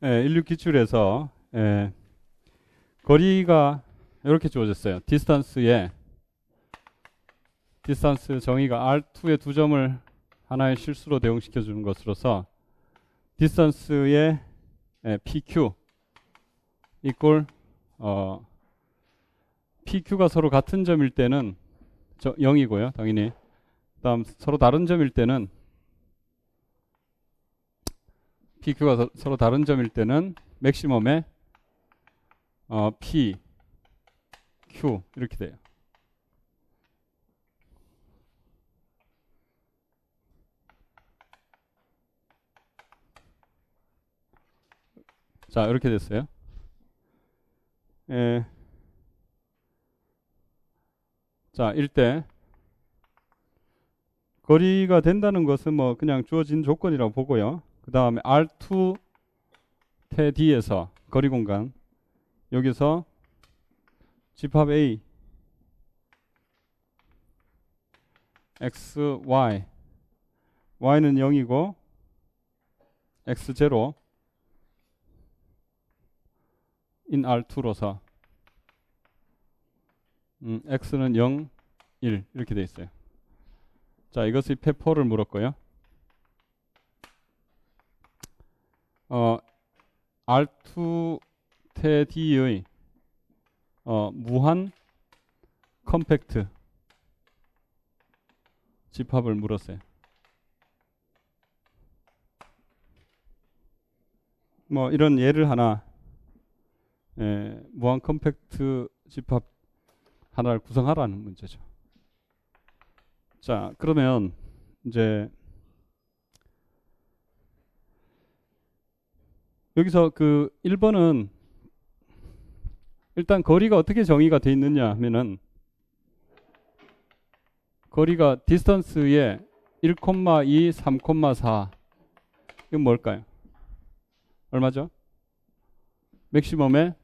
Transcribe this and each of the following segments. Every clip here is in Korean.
인류 기출에서 거리가 이렇게 주어졌어요. 디스턴스 정의가 R2의 두 점을 하나의 실수로 대응시켜 주는 것으로서 디스턴스의 PQ 이꼴 PQ가 서로 같은 점일 때는 0이고요. 당연히. 다음 서로 다른 점일 때는 PQ가 서로 다른 점일 때는 맥시멈의 P, Q 이렇게 돼요. 자, 이렇게 됐어요. 자, 1대 거리가 된다는 것은 뭐 그냥 주어진 조건이라고 보고요. 그 다음에 R2 태 D에서 거리 공간 여기서 집합 A X, Y Y는 0이고 X0 in R2로서 X는 0, 1 이렇게 돼 있어요. 자, 이것이 페포를 물었고요. R2 태 D의 무한 컴팩트 집합을 물었어요. 뭐 이런 예를 하나 무한 컴팩트 집합 하나를 구성하라는 문제죠. 자, 그러면 이제 여기서 그 1번은 일단 거리가 어떻게 정의가 되어 있느냐 하면은 거리가 디스턴스의 1,2, 3,4 이건 뭘까요? 얼마죠? 맥시멈의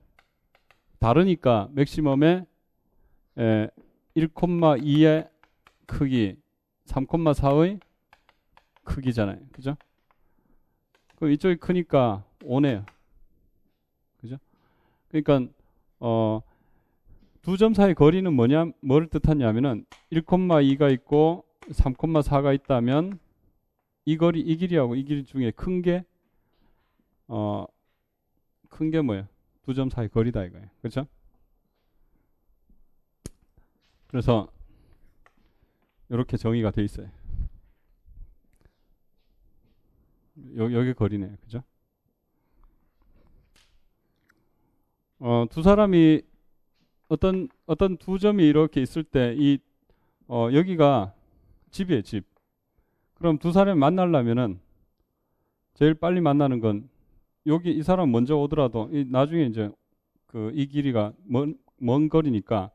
다르니까 맥시멈의 1,2의 크기 3,4의 크기잖아요. 그죠? 그럼 이쪽이 크니까 5네요. 그죠? 그러니까 두 점 사이 거리는 뭘 뜻하냐면은 1,2가 있고 3,4가 있다면 이 길이하고 이 길이 중에 큰 게 뭐예요? 두 점 사이 거리다 이거예요. 그렇죠? 그래서 이렇게 정의가 돼 있어요. 여기 거리네요. 그죠? 두 사람이 어떤 두 점이 이렇게 있을 때 여기가 집이에요, 집. 그럼 두 사람이 만나려면은 제일 빨리 만나는 건 여기 이 사람 먼저 오더라도 나중에 이제 이 길이가 먼 거리니까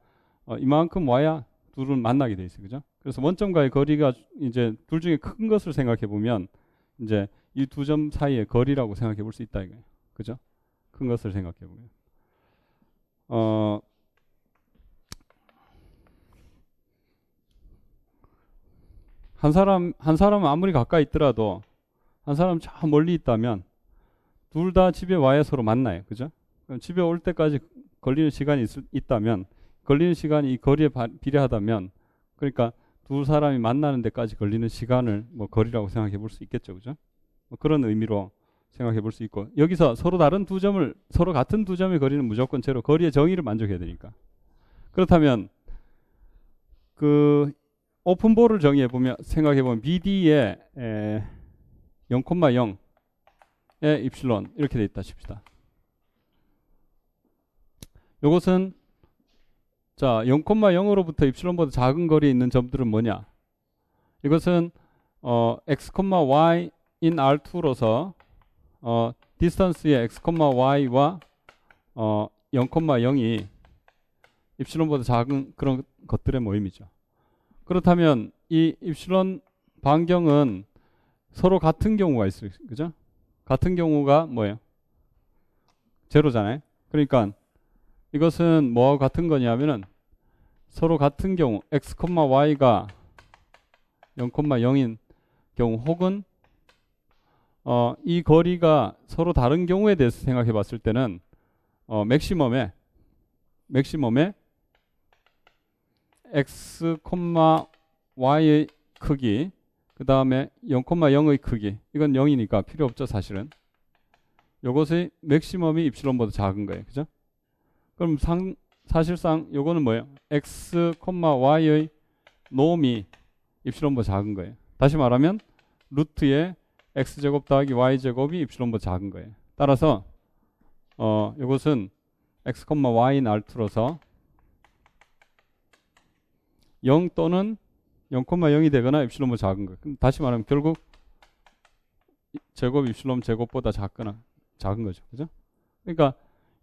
이만큼 와야 둘은 만나게 돼 있어요. 그죠? 그래서 원점과의 거리가 이제 둘 중에 큰 것을 생각해 보면 이제 이 두 점 사이의 거리라고 생각해 볼 수 있다 이거예요. 그죠? 큰 것을 생각해 보면. 한 사람은 아무리 가까이 있더라도 한 사람 저 멀리 있다면 둘 다 집에 와야 서로 만나요. 그죠? 그럼 집에 올 때까지 걸리는 시간이 있다면 걸리는 시간이 이 거리에 비례하다면 그러니까 두 사람이 만나는 데까지 걸리는 시간을 뭐 거리라고 생각해 볼 수 있겠죠. 그죠? 뭐 그런 의미로 생각해 볼 수 있고 여기서 서로 같은 두 점의 거리는 무조건 제로 거리의 정의를 만족해야 되니까 그렇다면 그 오픈볼을 정의해 보면 생각해 보면 BD에 0,0에 입실론 이렇게 돼 있다 칩시다. 이것은 자 0,0으로부터 입실론보다 작은 거리에 있는 점들은 뭐냐? 이것은 x, y in R2로서 디스턴스의 x, y와 0,0이 입실론보다 작은 그런 것들의 모임이죠. 그렇다면 이 입실론 반경은 서로 같은 경우가 있어요. 그죠? 같은 경우가 뭐예요? 제로잖아요. 그러니까 이것은 뭐하고 같은 거냐면은 서로 같은 경우 x, y가 0,0인 경우 혹은 이 거리가 서로 다른 경우에 대해서 생각해 봤을 때는 맥시멈에 x, y의 크기, 그 다음에 0,0의 크기, 이건 0이니까 필요 없죠 사실은. 요것의 맥시멈이 입실론보다 작은 거예요. 그죠? 그럼 사실상 요거는 뭐예요? x, y의 놈이 입실론보다 작은 거예요. 다시 말하면 루트의 x제곱 더하기 y제곱이 입실론보다 작은 거예요. 따라서 요것은 x, y인 R2로서 0 또는 0,0이 되거나 입실론보다 작은 거예요. 그럼 다시 말하면 결국 제곱 입실론 제곱보다 작은 거죠. 그죠? 그러니까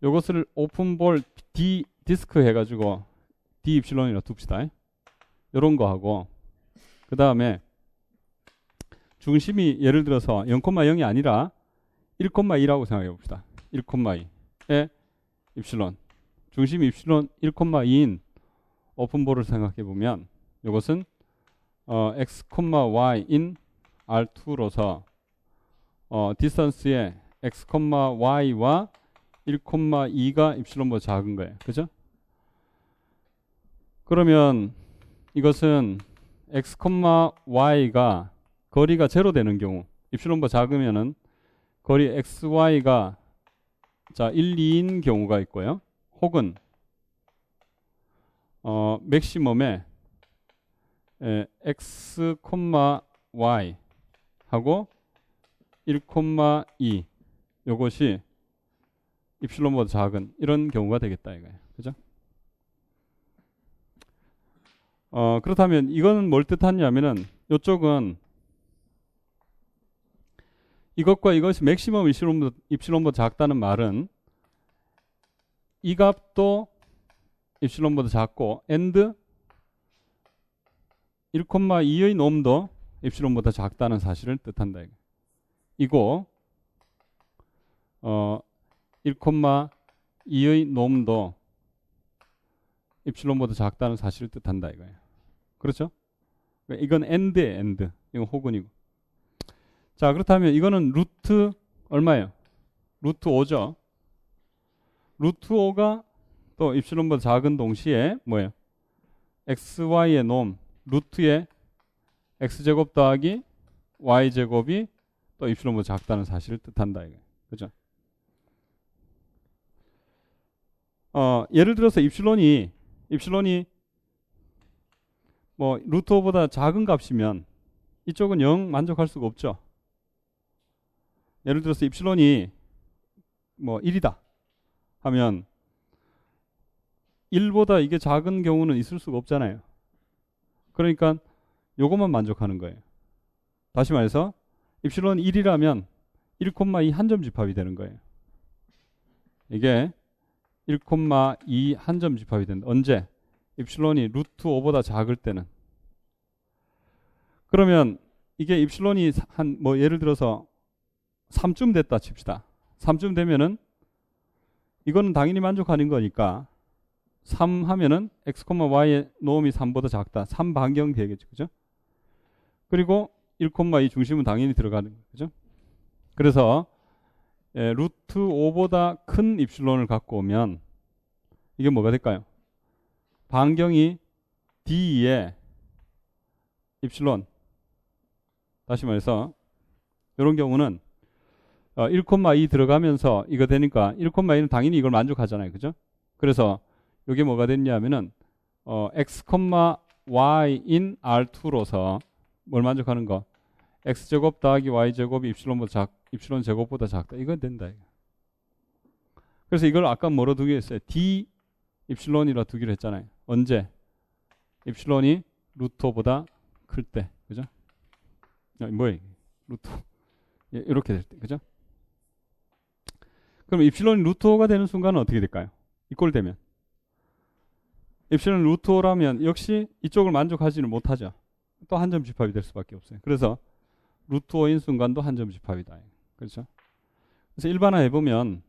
요것을 오픈볼 디스크 해가지고 D 입실론이라 둡시다. 요런 거 하고, 그 다음에 중심이 예를 들어서 0,0이 아니라 1,2라고 생각해 봅시다. 1,2의 입실론. 중심이 입실론 1,2인 오픈볼을 생각해 보면 요것은 x, y인 R2로서 디스턴스의 x, y와 1,2가 입실론보다 작은 거예요. 그죠? 그러면 이것은 x, y가 거리가 제로 되는 경우, 입실론보다 작으면은 거리 x, y가 1, 2인 경우가 있고요. 혹은 맥시멈에 x, y 하고 1,2 요것이 입실론보다 작은 이런 경우가 되겠다 이거예요. 그죠? 그렇다면 이거는 뭘 뜻하냐면은 이쪽은 이것과 이것이 맥시멈 입실론보다 작다는 말은 이 값도 입실론보다 작고 and 1,2의 놈도 입실론보다 작다는 사실을 뜻한다. 이거 1,2의 놈도 입실론보다 작다는 사실을 뜻한다 이거예요. 그렇죠? 이건 and 이건 혹은이고. 자, 그렇다면 이거는 루트 얼마예요? 루트 5죠. 루트 5가 또 입실론보다 작은 동시에 뭐예요? xy의 놈 루트의 x제곱 더하기 y제곱이 또 입실론보다 작다는 사실을 뜻한다 이거예요. 그죠? 예를 들어서 입실론이 뭐 루트 5보다 작은 값이면 이쪽은 0 만족할 수가 없죠. 예를 들어서 입실론이 뭐 1이다 하면 1보다 이게 작은 경우는 있을 수가 없잖아요. 그러니까 요것만 만족하는 거예요. 다시 말해서 입실론 1이라면 1,2 한 점 집합이 되는 거예요. 이게 1,2 한 점 집합이 된다. 언제? 입실론이 루트 5보다 작을 때는. 그러면 이게 입실론이 한 뭐 예를 들어서 3쯤 됐다 칩시다. 3쯤 되면은 이거는 당연히 만족하는 거니까 3 하면은 x, y의 놈이 3보다 작다. 3 반경 되겠죠. 그죠? 그리고 1,2 중심은 당연히 들어가는 거죠. 그죠? 그래서 루트 5보다 큰 입실론을 갖고 오면 이게 뭐가 될까요? 반경이 D의 입실론. 다시 말해서 이런 경우는 1,2 들어가면서 이거 되니까 1,2는 당연히 이걸 만족하잖아요. 그죠? 그래서 이게 뭐가 됐냐면은 x, y인 R2로서 뭘 만족하는 거? x제곱 더하기 y제곱이 입실론 제곱보다 작다. 이건 된다. 이거. 그래서 이걸 아까 뭐로 두기로 했어요? D 입실론이라 두기로 했잖아요. 언제? 입실론이 루트 5보다 클 때. 그죠? 뭐예요? 루트 5. 이렇게 될 때. 그죠? 그럼 입실론이 루트 5가 되는 순간은 어떻게 될까요? 이꼴 되면. 입실론 루트 5라면 역시 이쪽을 만족하지는 못하죠. 또 한 점 집합이 될 수밖에 없어요. 그래서 루트 5인 순간도 한 점 집합이다. 그렇죠? 그래서 일반화해보면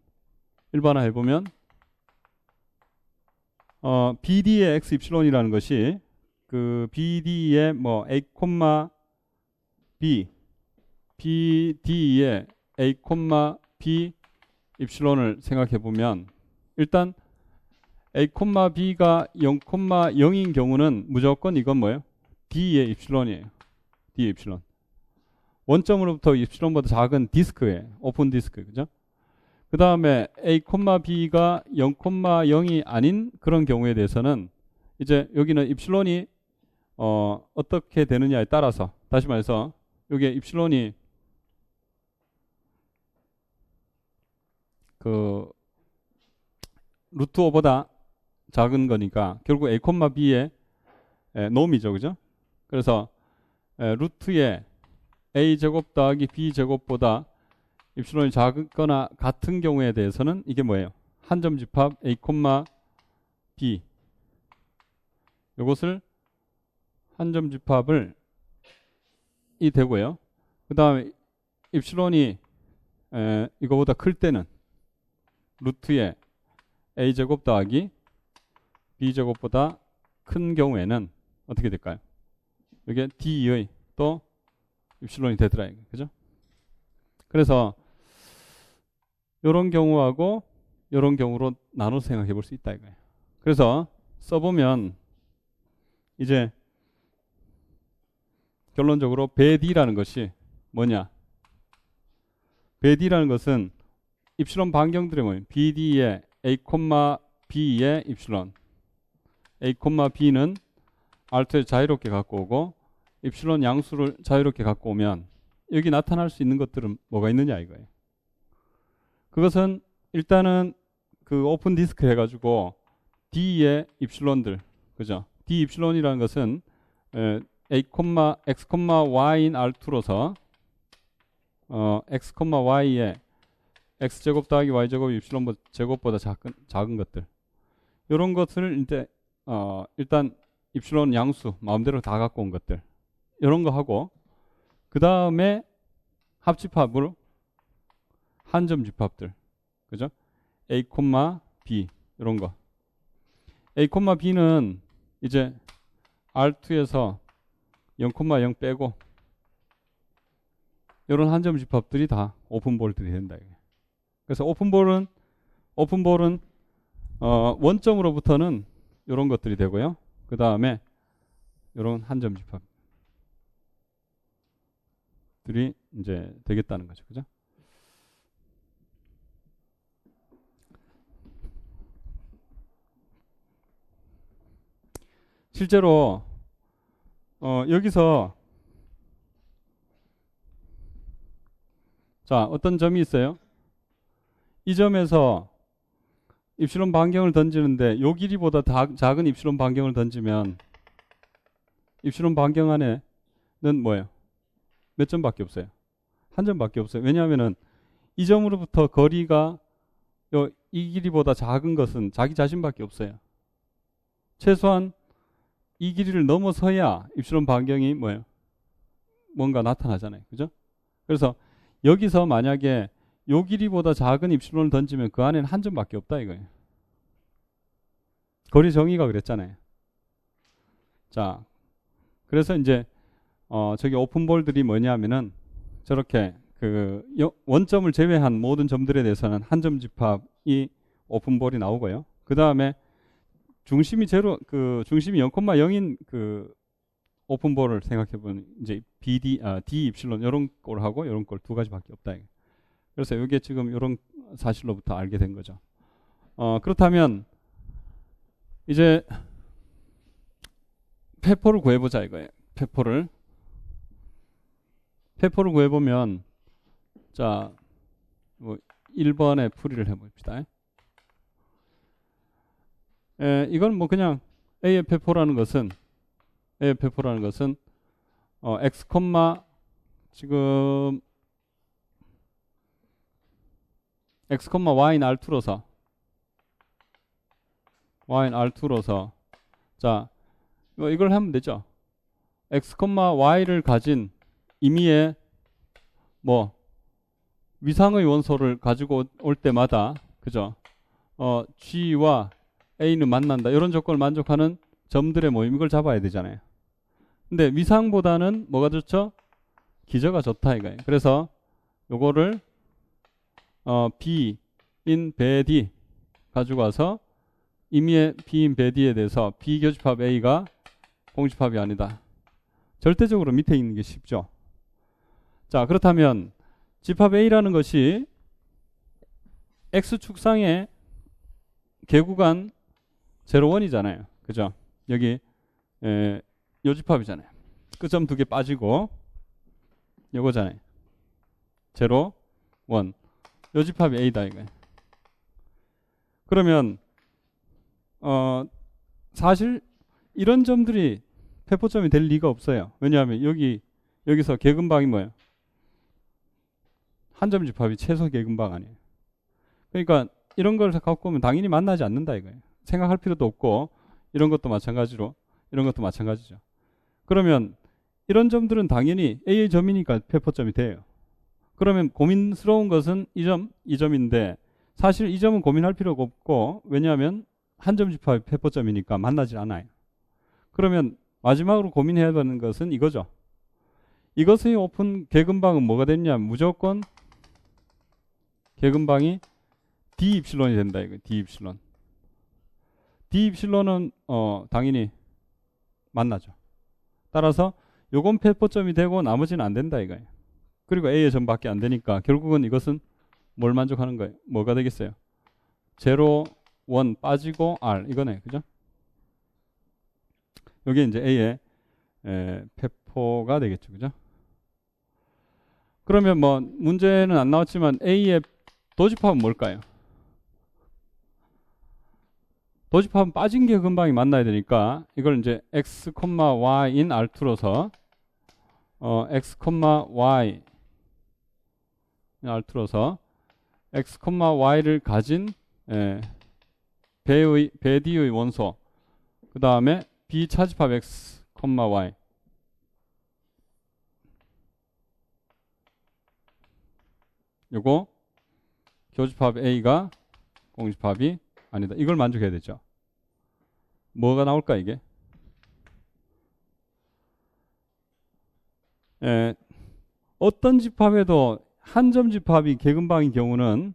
BD의 x 입실론이라는 것이 그 BD의 뭐 A, B B, D의 A, B 입실론을 생각해 보면 일단 A, B가 0, 0인 경우는 무조건 이건 뭐예요? D의 입실론이에요. D의 입실론. 원점으로부터 입실론보다 작은 디스크에 오픈 디스크, 그죠? 그 다음에 A, B가 0, 0이 아닌 그런 경우에 대해서는 이제 여기는 입실론이 어떻게 되느냐에 따라서 다시 말해서 여기 입실론이 그 루트 5보다 작은 거니까 결국 A, B의 놈이죠, 그죠? 그래서 루트의 A 제곱 더하기 B 제곱보다 입실론이 작거나 같은 경우에 대해서는 이게 뭐예요? 한 점 집합 A, B 이것을 한 점 집합을 이 되고요. 그 다음에 입실론이 이거보다 클 때는 루트의 A 제곱 더하기 B 제곱보다 큰 경우에는 어떻게 될까요? 이게 D의 또 입실론이 되더라, 그죠? 그래서 이런 경우하고 이런 경우로 나눠서 생각해 볼 수 있다 이거예요. 그래서 써보면 이제 결론적으로 배D라는 것이 뭐냐? 배D라는 것은 입실론 반경들이 뭐예요? BD의 A, B의 입실론 A, B는 R2에 자유롭게 갖고 오고 입실론 양수를 자유롭게 갖고 오면 여기 나타날 수 있는 것들은 뭐가 있느냐 이거예요. 그것은 일단은 그 오픈 디스크 해가지고 D의 입실론들, 그죠? D 입실론이라는 것은 A, X, Y인 R2로서 X, Y의 X제곱 더하기 Y제곱 입실론 제곱보다 작은 것들 이런 것을 이제 일단 입실론 양수 마음대로 다 갖고 온 것들 이런 거 하고 그 다음에 합집합으로 한 점 집합들, 그죠? A, B 이런 거. A, B는 이제 R2에서 0, 0 빼고 이런 한 점 집합들이 다 오픈볼들이 된다. 그래서 오픈볼은 원점으로부터는 이런 것들이 되고요. 그 다음에 이런 한 점 집합들이 이제 되겠다는 거죠, 그죠? 실제로 여기서 자 어떤 점이 있어요? 이 점에서 입실론 반경을 던지는데 요 길이보다 작은 입실론 반경을 던지면 입실론 반경 안에는 뭐예요? 몇 점밖에 없어요? 한 점밖에 없어요. 왜냐하면은 이 점으로부터 거리가 이 길이보다 작은 것은 자기 자신밖에 없어요. 최소한 이 길이를 넘어서야 입실론 반경이 뭐예요? 뭔가 나타나잖아요. 그죠? 그래서 여기서 만약에 요 길이보다 작은 입실론을 던지면 그 안에는 한 점밖에 없다 이거예요. 거리 정의가 그랬잖아요. 자, 그래서 이제 저기 오픈볼들이 뭐냐면은 저렇게 그 원점을 제외한 모든 점들에 대해서는 한 점 집합이 오픈볼이 나오고요. 그 다음에 중심이 중심이 0,0인 그 오픈볼을 생각해보면 이제 D 입실론 이런 걸 하고 이런 걸 두 가지밖에 없다. 그래서 이게 지금 이런 사실로부터 알게 된 거죠. 그렇다면 이제 페포를 구해보자 이거예요. 페포를 구해보면 자, 뭐 1번에 풀이를 해봅시다. 이건 뭐 그냥 A의 페포라는 것은 X, 지금 X, Y인 R2로서 자, 이걸 하면 되죠. X, Y를 가진 임의의 뭐 위상의 원소를 가지고 올 때마다 그죠? G와 A는 만난다. 이런 조건을 만족하는 점들의 모임 이걸 잡아야 되잖아요. 근데 위상보다는 뭐가 좋죠? 기저가 좋다 이거예요. 그래서 요거를 B인 배D 가지고 와서 임의의 B인 배D에 대해서 비교집합 A가 공집합이 아니다. 절대적으로 밑에 있는 게 쉽죠. 자, 그렇다면 집합 A라는 것이 X축상의 개구간 0, 1이잖아요. 그죠? 여기 요 집합이잖아요. 끝점 2개 빠지고 요거잖아요. 0, 1. 요 집합이 A다 이거예요. 그러면 사실 이런 점들이 폐포점이 될 리가 없어요. 왜냐하면 여기서 개근방이 뭐예요? 한 점 집합이 최소 개근방 아니에요. 그러니까 이런 걸 갖고 오면 당연히 만나지 않는다 이거예요. 생각할 필요도 없고 이런 것도 마찬가지로 이런 것도 마찬가지죠. 그러면 이런 점들은 당연히 A의 점이니까 폐포점이 돼요. 그러면 고민스러운 것은 이 점, 이 점인데 사실 이 점은 고민할 필요가 없고 왜냐하면 한 점 집합이 폐포점이니까 만나질 않아요. 그러면 마지막으로 고민해야 되는 것은 이거죠. 이것의 오픈 개근방은 뭐가 됐냐? 무조건 개근방이 D 입실론이 된다 이거. D 입실론. D 입실론은 당연히 만나죠. 따라서 요건 폐포점이 되고 나머지는 안 된다 이거예요. 그리고 A의 점밖에 안 되니까 결국은 이것은 뭘 만족하는 거예요? 뭐가 되겠어요? 0, 1 빠지고 R 이거네. 그죠? 여기 이제 A의 폐포가 되겠죠. 그죠? 그러면 뭐 문제는 안 나왔지만 A의 도집합은 뭘까요? 도집합은 빠진 게 근방이 만나야 되니까 이걸 이제 x, y인 R2로서 x, y R2로서 x, y를 가진 배D의 원소 그 다음에 B 차집합 x, y 요거 교집합 A가 공집합이 아니다. 이걸 만족해야 되죠. 뭐가 나올까 이게? 어떤 집합에도 한 점 집합이 개근방인 경우는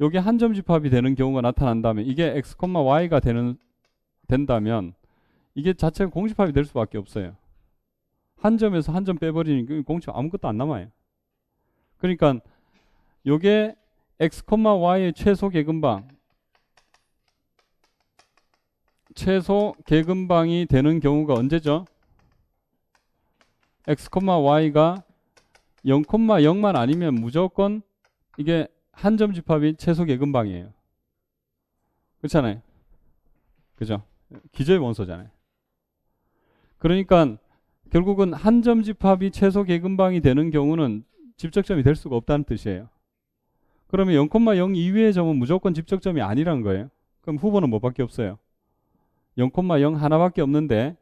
여기 한 점 집합이 되는 경우가 나타난다면 이게 x, y가 된다면 이게 자체가 공집합이 될 수밖에 없어요. 한 점에서 한 점 빼버리니까 공집합 아무것도 안 남아요. 그러니까 요게 x, y의 최소 개근방이 되는 경우가 언제죠? x, y가 0, 0만 아니면 무조건 이게 한 점 집합이 최소 개근방이에요. 그렇잖아요. 그죠? 기저의 원소잖아요. 그러니까 결국은 한 점 집합이 최소 개근방이 되는 경우는 집적점이 될 수가 없다는 뜻이에요. 그러면 0,0 이외의 점은 무조건 집적점이 아니란 거예요. 그럼 후보는 뭐밖에 없어요? 0,0 하나밖에 없는데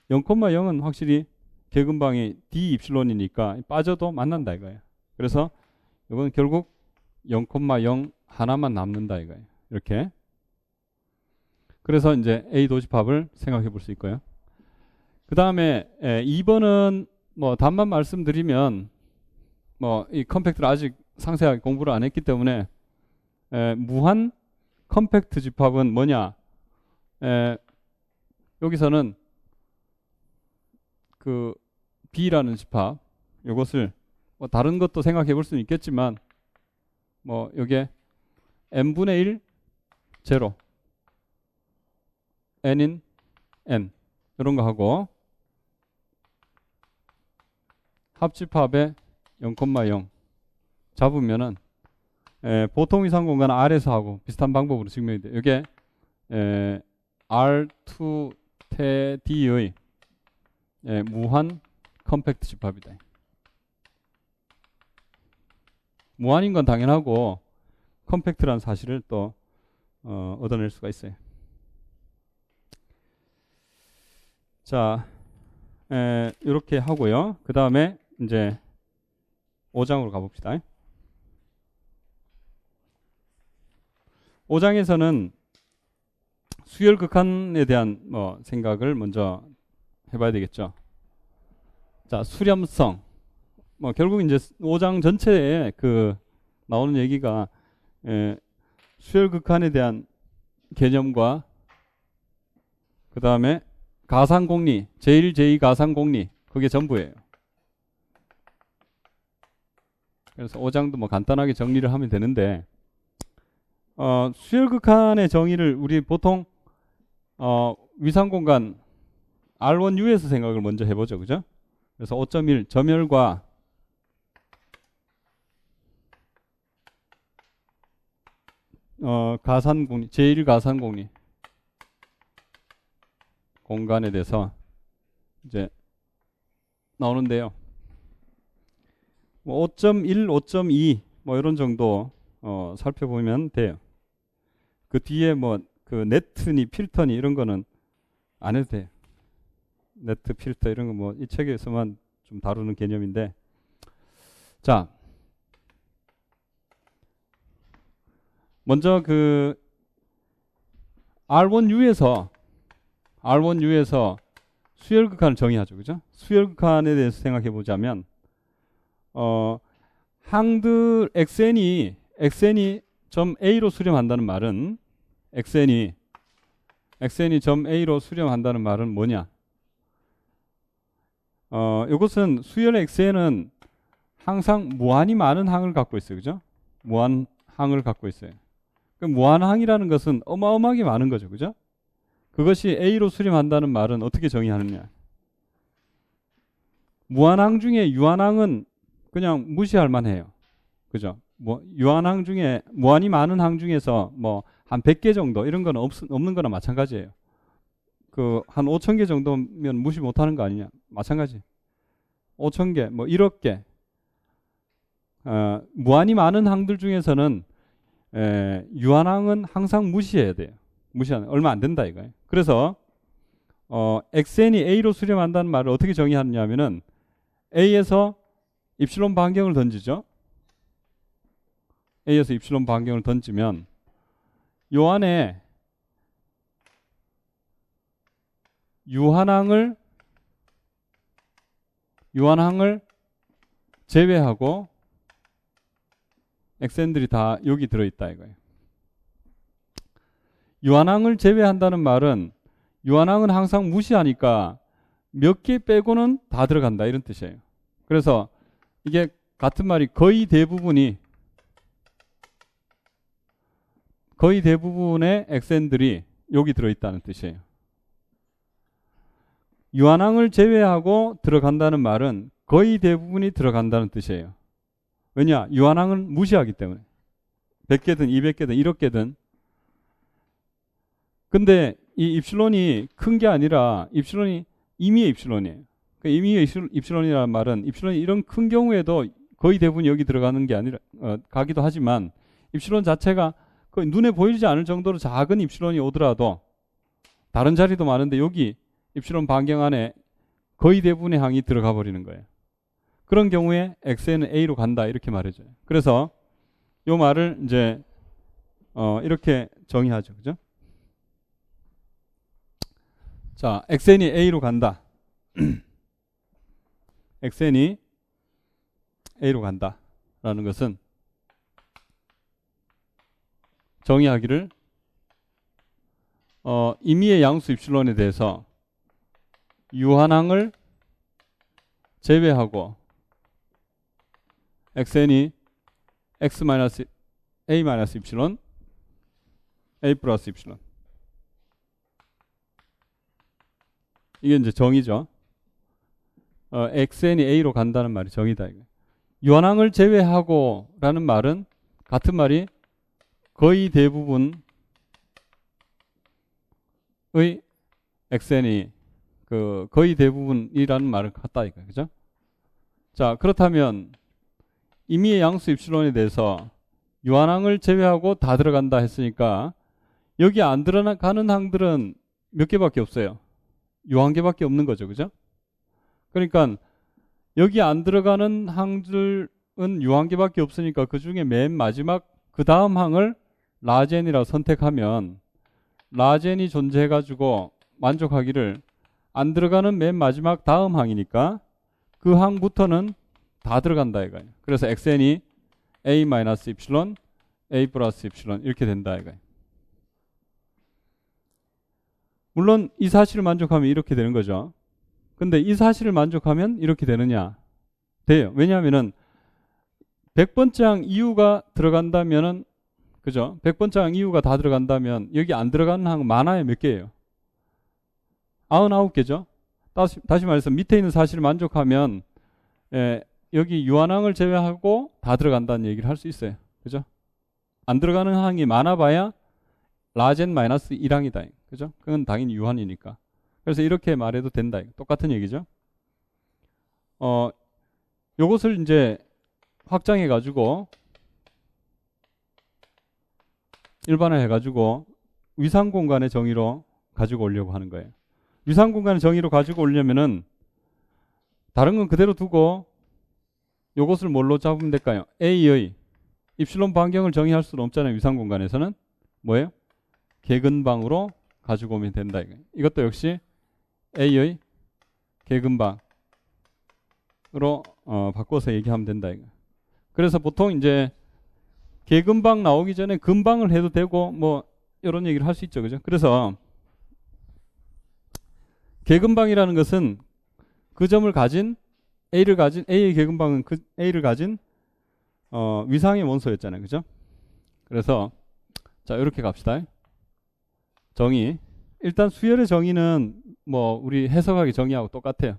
0,0은 확실히 개근방이 D 입실론이니까 빠져도 만난다 이거예요. 그래서 이건 결국 0,0 하나만 남는다 이거예요. 이렇게. 그래서 이제 A 도집합을 생각해 볼 수 있고요. 그 다음에 2번은 뭐 답만 말씀드리면 뭐 이 컴팩트를 아직 상세하게 공부를 안 했기 때문에 무한 컴팩트 집합은 뭐냐? 여기서는 그 B라는 집합 이것을 뭐 다른 것도 생각해 볼 수는 있겠지만 뭐 여기에 n분의 1 0 n인 n 이런 거 하고 합집합에 0,0 잡으면은 보통 이상 공간 R에서 하고 비슷한 방법으로 증명이 돼요. 이게 R2 태 D의 무한 컴팩트 집합이다. 무한인 건 당연하고 컴팩트라는 사실을 또 얻어낼 수가 있어요. 자, 이렇게 하고요. 그 다음에 이제 5장으로 가봅시다. 5장에서는 수열 극한에 대한 생각을 먼저 해봐야 되겠죠. 자, 수렴성. 뭐 결국 이제 5장 전체에 그 나오는 얘기가 수열극한에 대한 개념과 그 다음에 가상공리, 제1, 제2 가상공리 그게 전부예요. 그래서 5장도 뭐 간단하게 정리를 하면 되는데 수열극한의 정의를 우리 보통 위상공간 R1U에서 생각을 먼저 해보죠. 그죠? 그래서 5.1 점열과 가산공리, 제1가산공리 공간에 대해서 이제 나오는데요. 뭐 5.1, 5.2 뭐 이런 정도 살펴보면 돼요. 그 뒤에 뭐 그 네트니 필터니 이런 거는 안 해도 돼요. 네트 필터 이런 거 뭐 이 책에서만 좀 다루는 개념인데, 자 먼저 그 R1U에서 수열극한을 정의하죠. 그죠? 수열극한에 대해서 생각해 보자면 항들 xn이 점 A로 수렴한다는 말은 xn이 점 A로 수렴한다는 말은 뭐냐? 이것은 수열 xn은 항상 무한히 많은 항을 갖고 있어요. 그죠? 무한 항을 갖고 있어요. 그 무한항이라는 것은 어마어마하게 많은 거죠. 그죠? 그것이 A로 수렴한다는 말은 어떻게 정의하느냐? 무한항 중에 유한항은 그냥 무시할 만해요. 그죠? 뭐 유한항 중에 무한히 많은 항 중에서 뭐 한 100개 정도 이런 건 없는 거나 마찬가지예요. 그 한 5,000개 정도면 무시 못 하는 거 아니냐? 마찬가지. 5,000개, 뭐 1억 개. 무한히 많은 항들 중에서는 유한항은 항상 무시해야 돼요. 무시하는 얼마 안 된다 이거예요. 그래서 xn이 A로 수렴한다는 말을 어떻게 정의하느냐면은 A에서 입실론 반경을 던지죠. A에서 입실론 반경을 던지면 요 안에 유한항을 제외하고 xn들이 다 여기 들어있다 이거예요. 유한항을 제외한다는 말은 유한항은 항상 무시하니까 몇 개 빼고는 다 들어간다 이런 뜻이에요. 그래서 이게 같은 말이 거의 대부분의 xn들이 여기 들어있다는 뜻이에요. 유한항을 제외하고 들어간다는 말은 거의 대부분이 들어간다는 뜻이에요. 왜냐? 유한항은 무시하기 때문에. 100개든 200개든 1억 개든. 근데 이 입실론이 큰 게 아니라 입실론이 임의의 입실론이에요. 그러니까 임의의 입실론이라는 말은 입실론이 이런 큰 경우에도 거의 대부분 여기 들어가는 게 아니라 가기도 하지만 입실론 자체가 거의 눈에 보이지 않을 정도로 작은 입실론이 오더라도 다른 자리도 많은데 여기 입실론 반경 안에 거의 대부분의 항이 들어가 버리는 거예요. 그런 경우에 xn은 A로 간다 이렇게 말해줘요. 그래서 이 말을 이제 이렇게 정의하죠. 그죠? 자, xn이 A로 간다. xn이 A로 간다라는 것은 정의하기를 임의의 양수 입실론에 대해서 유한항을 제외하고 xn이 x-a 입실론 a 플러스 입실론 이게 이제 정의죠. xn이 A로 간다는 말이 정의다. 유한항을 제외하고 라는 말은 같은 말이 거의 대부분의 xn이 거의 대부분이라는 말을 갖다 이거예요. 그죠? 자, 그렇다면 임의의 양수 입실론에 대해서 유한항을 제외하고 다 들어간다 했으니까 여기 안 들어가는 항들은 몇 개밖에 없어요. 요 한 개밖에 없는 거죠. 그죠? 그러니까 여기 안 들어가는 항들은 요 한 개밖에 없으니까 그 중에 맨 마지막 그 다음 항을 라젠이라고 선택하면 라젠이 존재해가지고 만족하기를 안 들어가는 맨 마지막 다음 항이니까 그 항부터는 다 들어간다 이거예요. 그래서 xn이 a 마이너스 입실론, a 플러스 입실론 이렇게 된다 이거예요. 물론 이 사실을 만족하면 이렇게 되는 거죠. 근데 이 사실을 만족하면 이렇게 되느냐? 돼요. 왜냐하면은 100번째 항 이유가 들어간다면은 그죠? 100번째 항 이유가 다 들어간다면 여기 안 들어가는 항 많아요. 몇 개예요? 99개죠. 다시 말해서 밑에 있는 사실을 만족하면 여기 유한항을 제외하고 다 들어간다는 얘기를 할 수 있어요. 그죠? 안 들어가는 항이 많아봐야 라젠 마이너스 1항이다. 그죠? 그건 당연히 유한이니까. 그래서 이렇게 말해도 된다. 똑같은 얘기죠. 요것을 이제 확장해 가지고 일반화해 가지고 위상 공간의 정의로 가지고 오려고 하는 거예요. 위상 공간의 정의로 가지고 오려면은 다른 건 그대로 두고 요것을 뭘로 잡으면 될까요? A의 입실론 반경을 정의할 수는 없잖아요. 위상 공간에서는 뭐예요? 개근방으로 가지고 오면 된다. 이것도 역시 A의 개근방으로 바꿔서 얘기하면 된다. 그래서 보통 이제 개근방 나오기 전에 근방을 해도 되고 뭐 이런 얘기를 할 수 있죠. 그죠? 그래서 개근방이라는 것은 그 점을 가진 A의 개근방은 그 A를 가진 위상의 원소였잖아요. 그죠? 그래서 자, 이렇게 갑시다. 정의. 일단 수열의 정의는 뭐 우리 해석하기 정의하고 똑같아요.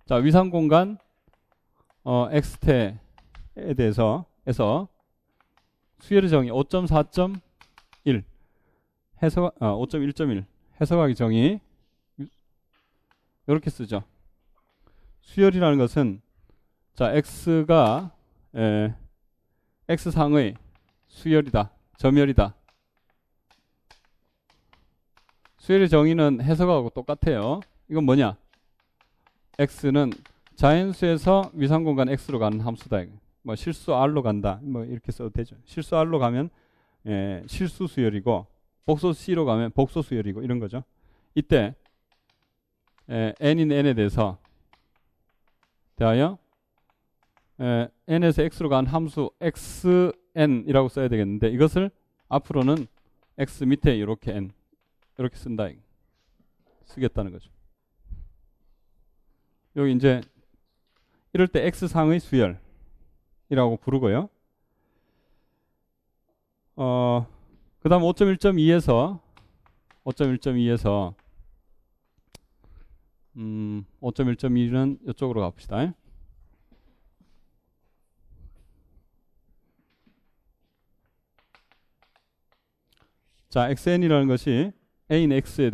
자, 위상 공간 x태에 대해서 수열의 정의 5.4.1 해석 5.1.1 해석하기 정의 이렇게 쓰죠. 수열이라는 것은 자, x가 x상의 수열이다. 점열이다. 수열의 정의는 해석하고 똑같아요. 이건 뭐냐? x는 자연수에서 위상공간 x로 가는 함수다. 뭐 실수 r로 간다. 뭐 이렇게 써도 되죠. 실수 r로 가면 실수 수열이고 복소 c로 가면 복소 수열이고 이런 거죠. 이때 n인 n에 대하여 n에서 x로 간 함수 xn이라고 써야 되겠는데 이것을 앞으로는 x 밑에 이렇게 n 이렇게 쓴다. 쓰겠다는 거죠. 여기 이제 이럴 때 x상의 수열이라고 부르고요. 그 다음 5.1.2에서 5.1.2는 이쪽으로 갑시다. 자, xn이라는 것이 a인 x에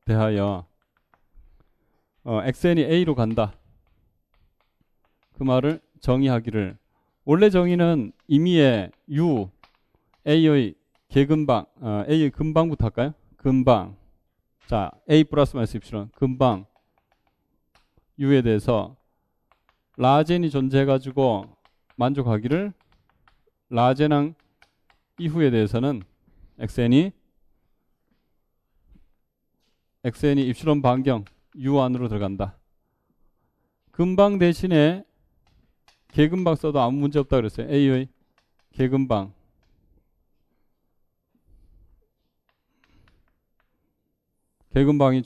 대하여 xn이 a로 간다. 그 말을 정의하기를 원래 정의는 임의의 u a의 개근방 a의 근방부터 할까요? 근방 자 a 플러스 마이너스 입실론 근방 u에 대해서 라젠이 존재해가지고 만족하기를 라젠항 이후에 대해서는 xn이 입실론 반경 u 안으로 들어간다. 근방 대신에 개근방 써도 아무 문제 없다 그랬어요. a의 개근방 개근방이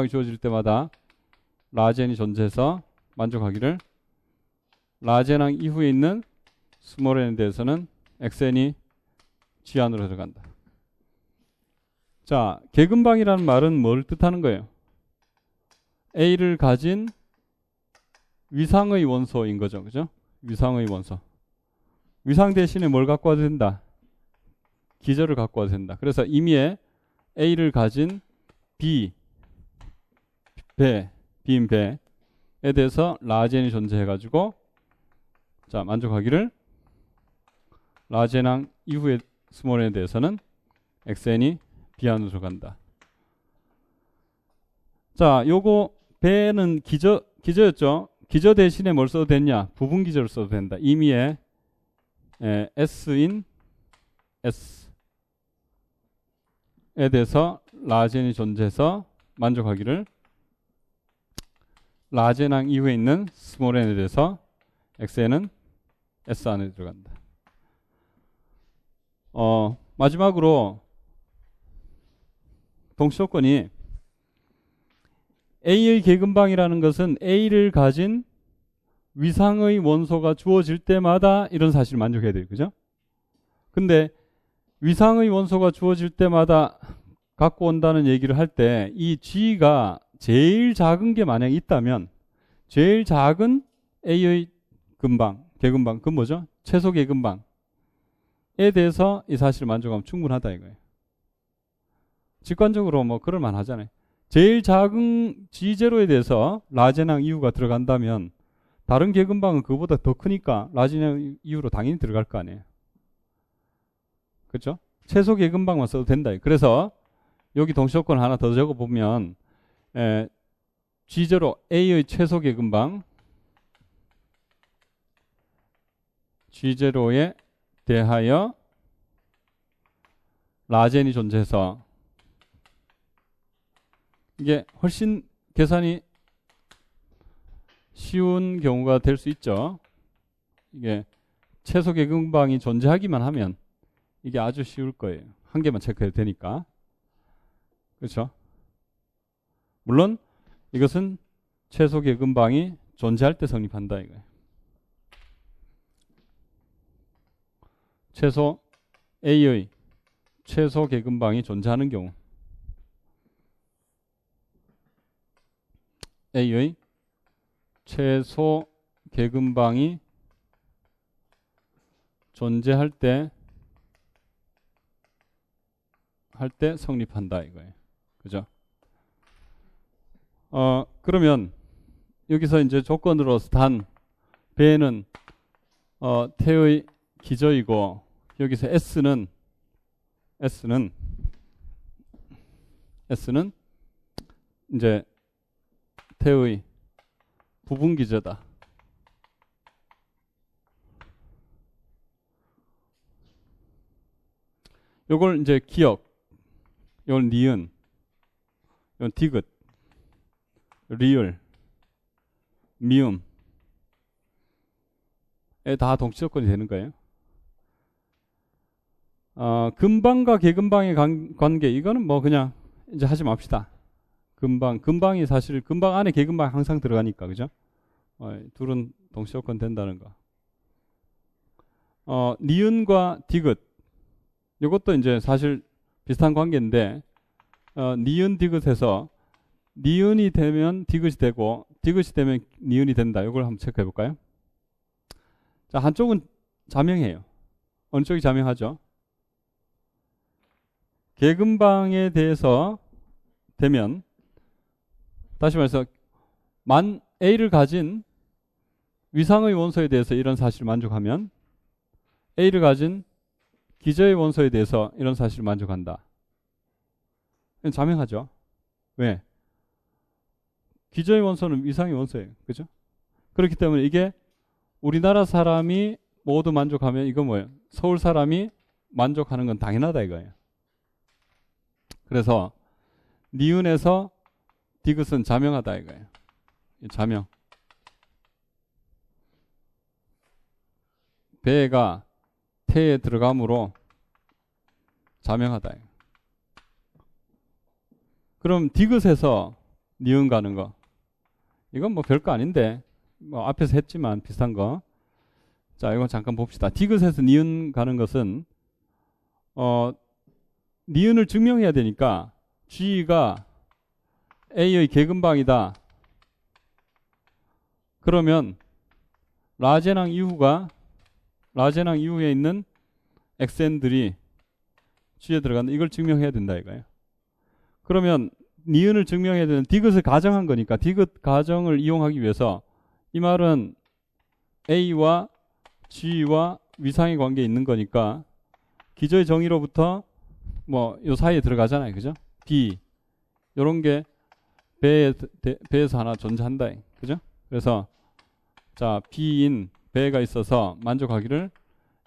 주어질 때마다 라젠이 존재해서 만족하기를 라젠항 이후에 있는 스몰 n에 대해서는 xn이 g 안으로 들어간다. 자, 개근방이라는 말은 뭘 뜻하는 거예요? A를 가진 위상의 원소인 거죠. 그죠? 위상의 원소. 위상 대신에 뭘 갖고 와도 된다? 기저를 갖고 와도 된다. 그래서 임의의 A를 가진 B인 배에 대해서 라젠이 존재해가지고 자, 만족하기를 라젠항 이후의 스몰 n에 대해서는 xn이 B 안으로 들어간다. 자, 요거 배는 기저였죠. 기저 대신에 뭘 써도 됐냐? 부분 기저를 써도 된다. 임의의 S인 S에 대해서 라젠이 존재해서 만족하기를 라지 n항 이후에 있는 스몰 n에 대해서 xn은 S 안에 들어간다. 마지막으로 동시조건이 A의 계근방이라는 것은 A를 가진 위상의 원소가 주어질 때마다 이런 사실을 만족해야 돼요. 그죠? 근데 위상의 원소가 주어질 때마다 갖고 온다는 얘기를 할 때 이 G가 제일 작은 게 만약 있다면 제일 작은 A의 근방, 계근방, 그건 뭐죠? 최소 계근방에 대해서 이 사실을 만족하면 충분하다 이거예요. 직관적으로 뭐 그럴 만하잖아요. 제일 작은 G0에 대해서 라제낭 이후가 들어간다면 다른 계근방은 그거보다 더 크니까 라제낭 이후로 당연히 들어갈 거 아니에요. 그렇죠? 최소 계근방만 써도 된다. 그래서 여기 동시조건 하나 더 적어보면 G0 A의 최소 계근방 G0에 대하여 라젠이 존재해서 이게 훨씬 계산이 쉬운 경우가 될 수 있죠. 이게 최소 계근방이 존재하기만 하면 이게 아주 쉬울 거예요. 한 개만 체크해도 되니까. 그렇죠? 물론 이것은 최소 계근방이 존재할 때 성립한다 이거예요. 최소 A의 최소 계근방이 존재하는 경우 A의 최소 계근방이 존재할 때 성립한다 이거예요. 그죠? 그러면 여기서 이제 조건으로서 단 배는 태의 기저이고 여기서 S는 이제 태의 부분 기저다. 요걸 이제 기억, 요걸 니은, 요건 디귿, 리을, 미음에 다 동시조건이 되는 거예요. 근방과 계근방의 관계 이거는 뭐 그냥 이제 하지 맙시다. 근방이 사실 근방 안에 계근방 항상 들어가니까 그죠? 둘은 동시조건 된다는 거. 니은과 디귿 이것도 이제 사실 비슷한 관계인데 니은 디귿에서 니은이 되면 디귿이 되고 디귿이 되면 니은이 된다. 이걸 한번 체크해 볼까요? 자, 한쪽은 자명해요. 어느 쪽이 자명하죠? 계근방에 대해서 되면 다시 말해서 A를 가진 위상의 원소에 대해서 이런 사실을 만족하면 A를 가진 기저의 원소에 대해서 이런 사실을 만족한다. 자명하죠? 왜? 기저의 원소는 위상의 원소예요. 그죠? 그렇기 때문에 이게 우리나라 사람이 모두 만족하면 이거 뭐예요? 서울 사람이 만족하는 건 당연하다 이거예요. 그래서 니은에서 디귿은 자명하다 이거예요. 자명. 배가 태에 들어감으로 자명하다. 그럼 디귿에서 니은 가는 거. 이건 뭐 별거 아닌데 뭐 앞에서 했지만 비슷한 거. 자, 이건 잠깐 봅시다. 디귿에서 니은 가는 것은 니은을 증명해야 되니까 G가 A의 계근방이다. 그러면 라제낭 이후에 있는 xn들이 G에 들어간다. 이걸 증명해야 된다 이거예요. 그러면 니은을 증명해야 되는 디귿을 가정한 거니까 디귿 가정을 이용하기 위해서 이 말은 A와 G와 위상의 관계에 있는 거니까 기저의 정의로부터 뭐 요 사이에 들어가잖아요. 그죠? B 요런 게 배에서 하나 존재한다. 그죠? 그래서 자, B인 배가 있어서 만족하기를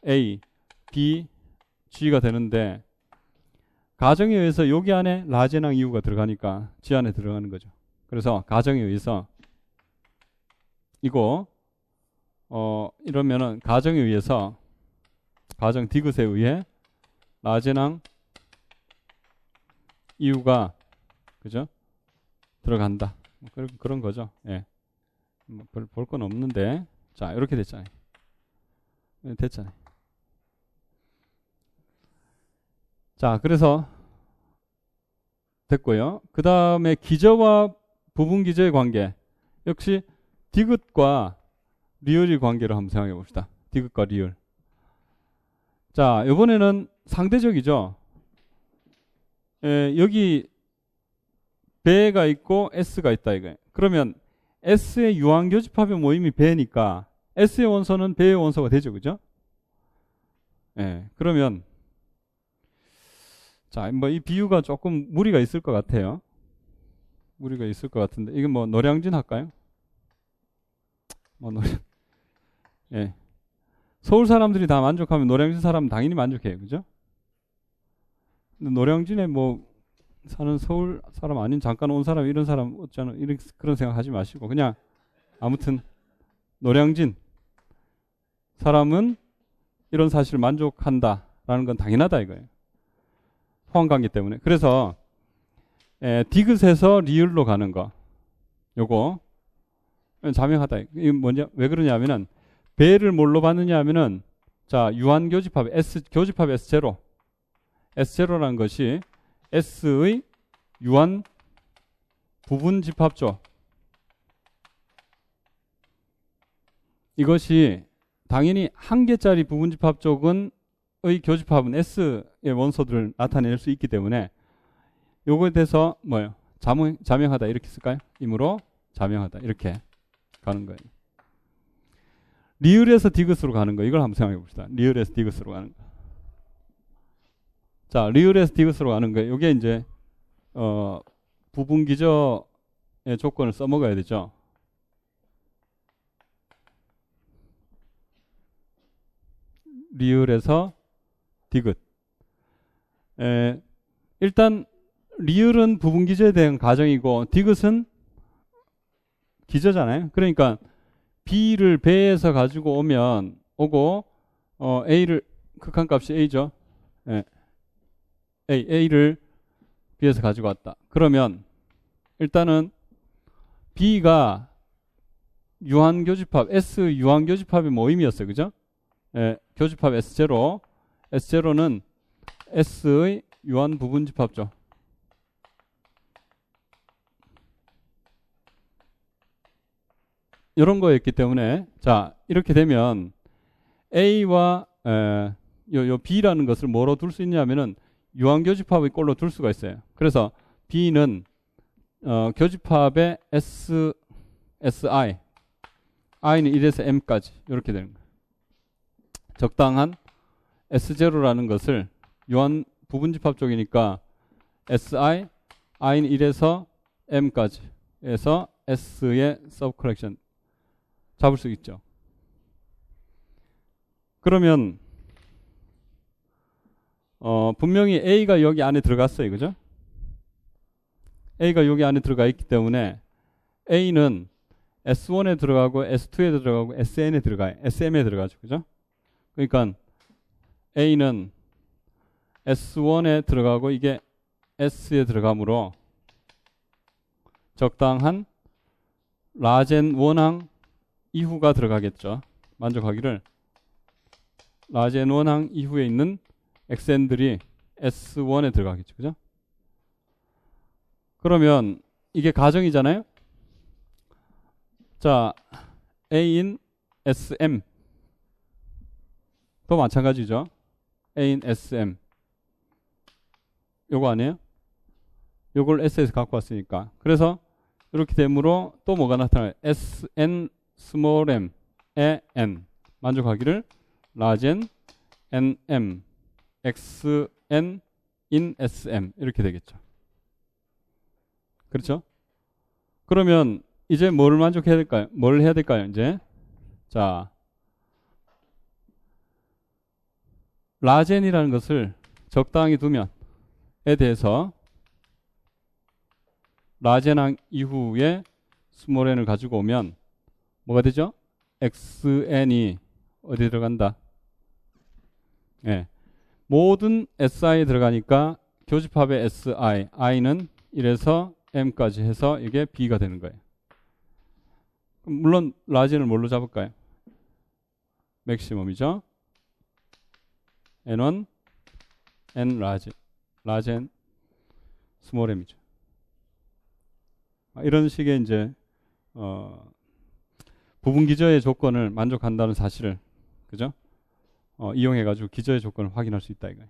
A, B, G가 되는데 가정에 의해서 여기 안에 라제낭 이후가 들어가니까 G 안에 들어가는 거죠. 그래서 가정에 의해서 이거 이러면은 가정에 의해서 가정 디귿에 의해 라젠항 이유가 그죠? 들어간다. 그런 거죠. 예. 뭐 별 볼 건 없는데 자 이렇게 됐잖아요. 됐잖아요. 자 그래서 됐고요. 그 다음에 기저와 부분 기저의 관계 역시 디귿과 리을의 관계를 한번 생각해 봅시다. 디귿과 리을. 자 이번에는 상대적이죠. 여기 배가 있고 S가 있다 이거예요. 그러면 S의 유한교집합의 모임이 배니까 S의 원소는 배의 원소가 되죠. 그죠? 그러면 자, 뭐 이 비유가 조금 무리가 있을 것 같아요. 무리가 있을 것 같은데 이게 뭐 노량진 할까요? 뭐 서울 사람들이 다 만족하면 노량진 사람은 당연히 만족해요. 그죠? 근데 노량진에 뭐 사는 서울 사람 아닌 잠깐 온 사람 이런 사람 어쩌나 이런 그런 생각하지 마시고 그냥 아무튼 노량진 사람은 이런 사실을 만족한다라는 건 당연하다 이거예요. 호환관계 때문에. 그래서 디귿에서 리을로 가는 거 요거 자명하다. 이게 뭐냐? 왜 그러냐면은 배를 뭘로 받느냐 하면은 자 유한교집합 교집합 S0 S0라는 것이 S의 유한 부분 집합조. 이것이 당연히 한 개짜리 부분 집합조의 교집합은 S의 원소들을 나타낼 수 있기 때문에 요거에 대해서 뭐예요? 자명하다 이렇게 쓸까요? 이므로 자명하다 이렇게 가는 거예요. 리을에서 디귿으로 가는 거 이걸 한번 생각해 봅시다. 리을에서 디귿으로 가는 거. 자, 리을에서 디귿으로 가는 거예요. 이게 이제 부분 기저의 조건을 써먹어야 되죠. 리을에서 디귿. 일단 리을은 부분 기저에 대한 가정이고 디귿은 기저잖아요. 그러니까 B를 배에서 가지고 오고 A를 극한값이 A죠. A를 B에서 가지고 왔다. 그러면 일단은 B가 유한교집합 S 유한교집합의 모임이었어요. 그죠? 교집합 S0 S0는 S의 유한 부분 집합죠. 이런 거였기 때문에 자 이렇게 되면 A와 요 B라는 것을 뭐로 둘 수 있냐면은 유한교집합의 꼴로 둘 수가 있어요. 그래서 B는 교집합의 SI I는 1에서 M까지 이렇게 되는 거예요. 적당한 S0라는 것을 유한 부분집합 쪽이니까 SI I는 1에서 M까지 해서 S의 서브컬렉션 잡을 수 있죠. 그러면 분명히 A가 여기 안에 들어갔어요. 그죠? A가 여기 안에 들어가 있기 때문에 A는 S1에 들어가고 S2에 들어가고 SN에 들어가요. SM에 들어가죠. 그죠? 그러니까 A는 S1에 들어가고 이게 S에 들어가므로 적당한 라젠 원항 이후가 들어가겠죠. 만족하기를 라젠 원항 이후에 있는 xn들이 S1에 들어가겠죠. 그죠? 그러면 이게 가정이잖아요. 자, A인 SM 또 마찬가지죠. A인 SM 요거 아니에요? 요걸 S에서 갖고 왔으니까. 그래서 이렇게 되므로 또 뭐가 나타나요? SN 스몰 m의 n 만족하기를 라젠 nm xn in sm 이렇게 되겠죠. 그렇죠? 그러면 이제 뭐를 만족해야 될까요? 뭘 해야 될까요? 이제 자 라젠이라는 것을 적당히 두면 에 대해서 라젠항 이후에 스몰 n을 가지고 오면 뭐가 되죠? xn이 어디 들어간다? 예. 모든 si에 들어가니까 교집합의 si, i는 1에서 m까지 해서 이게 b가 되는 거예요. 물론 라지는 뭘로 잡을까요? 맥시멈이죠. n1, n 라지, 라지 n, 스몰 m이죠. 이런 식의 이제 부분 기저의 조건을 만족한다는 사실을, 그죠? 이용해가지고 기저의 조건을 확인할 수 있다 이거예요.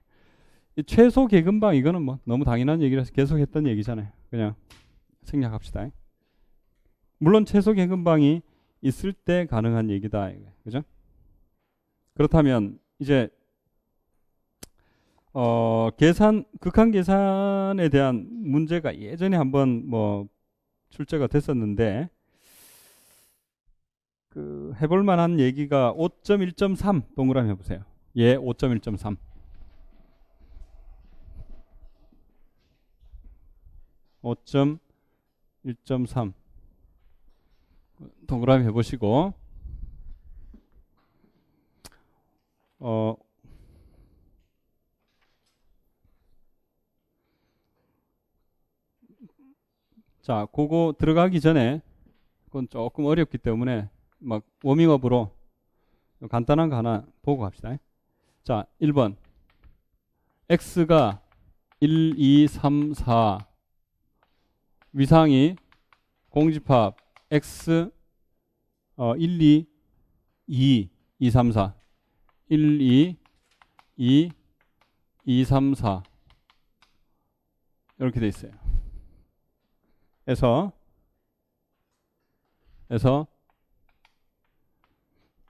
이 최소 계근방 이거는 뭐 너무 당연한 얘기라서 계속 했던 얘기잖아요. 그냥 생략합시다. 물론 최소 계근방이 있을 때 가능한 얘기다 이거예요. 그죠? 그렇다면 이제 극한 계산에 대한 문제가 예전에 한번 뭐 출제가 됐었는데 그 해볼 만한 얘기가 5.1.3 동그라미 해보세요. 예, 5.1.3. 5.1.3 동그라미 해보시고 자, 그거 들어가기 전에 그건 조금 어렵기 때문에 막 워밍업으로 간단한 거 하나 보고 갑시다. 자, 1번 x가 1, 2, 3, 4 위상이 공집합 x 1, 2, 2, 2, 3, 4 1, 2, 2, 2, 3, 4 이렇게 돼 있어요. 에서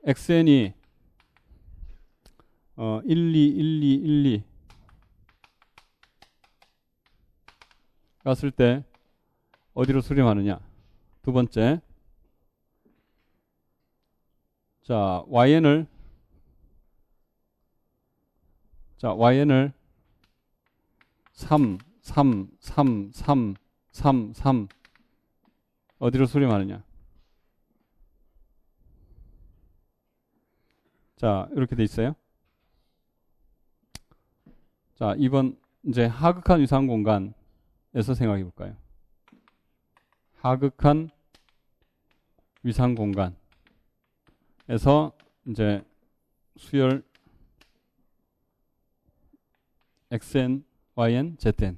xn이 1, 2, 1, 2, 1, 2 갔을 때 어디로 수렴하느냐? 두 번째, 자yn을 3, 3, 3, 3, 3, 3 어디로 수렴하느냐? 자, 이렇게 돼 있어요. 자, 2번 이제 하극한 위상 공간에서 생각해 볼까요? 하극한 위상 공간에서 이제 수열 xn, yn, zn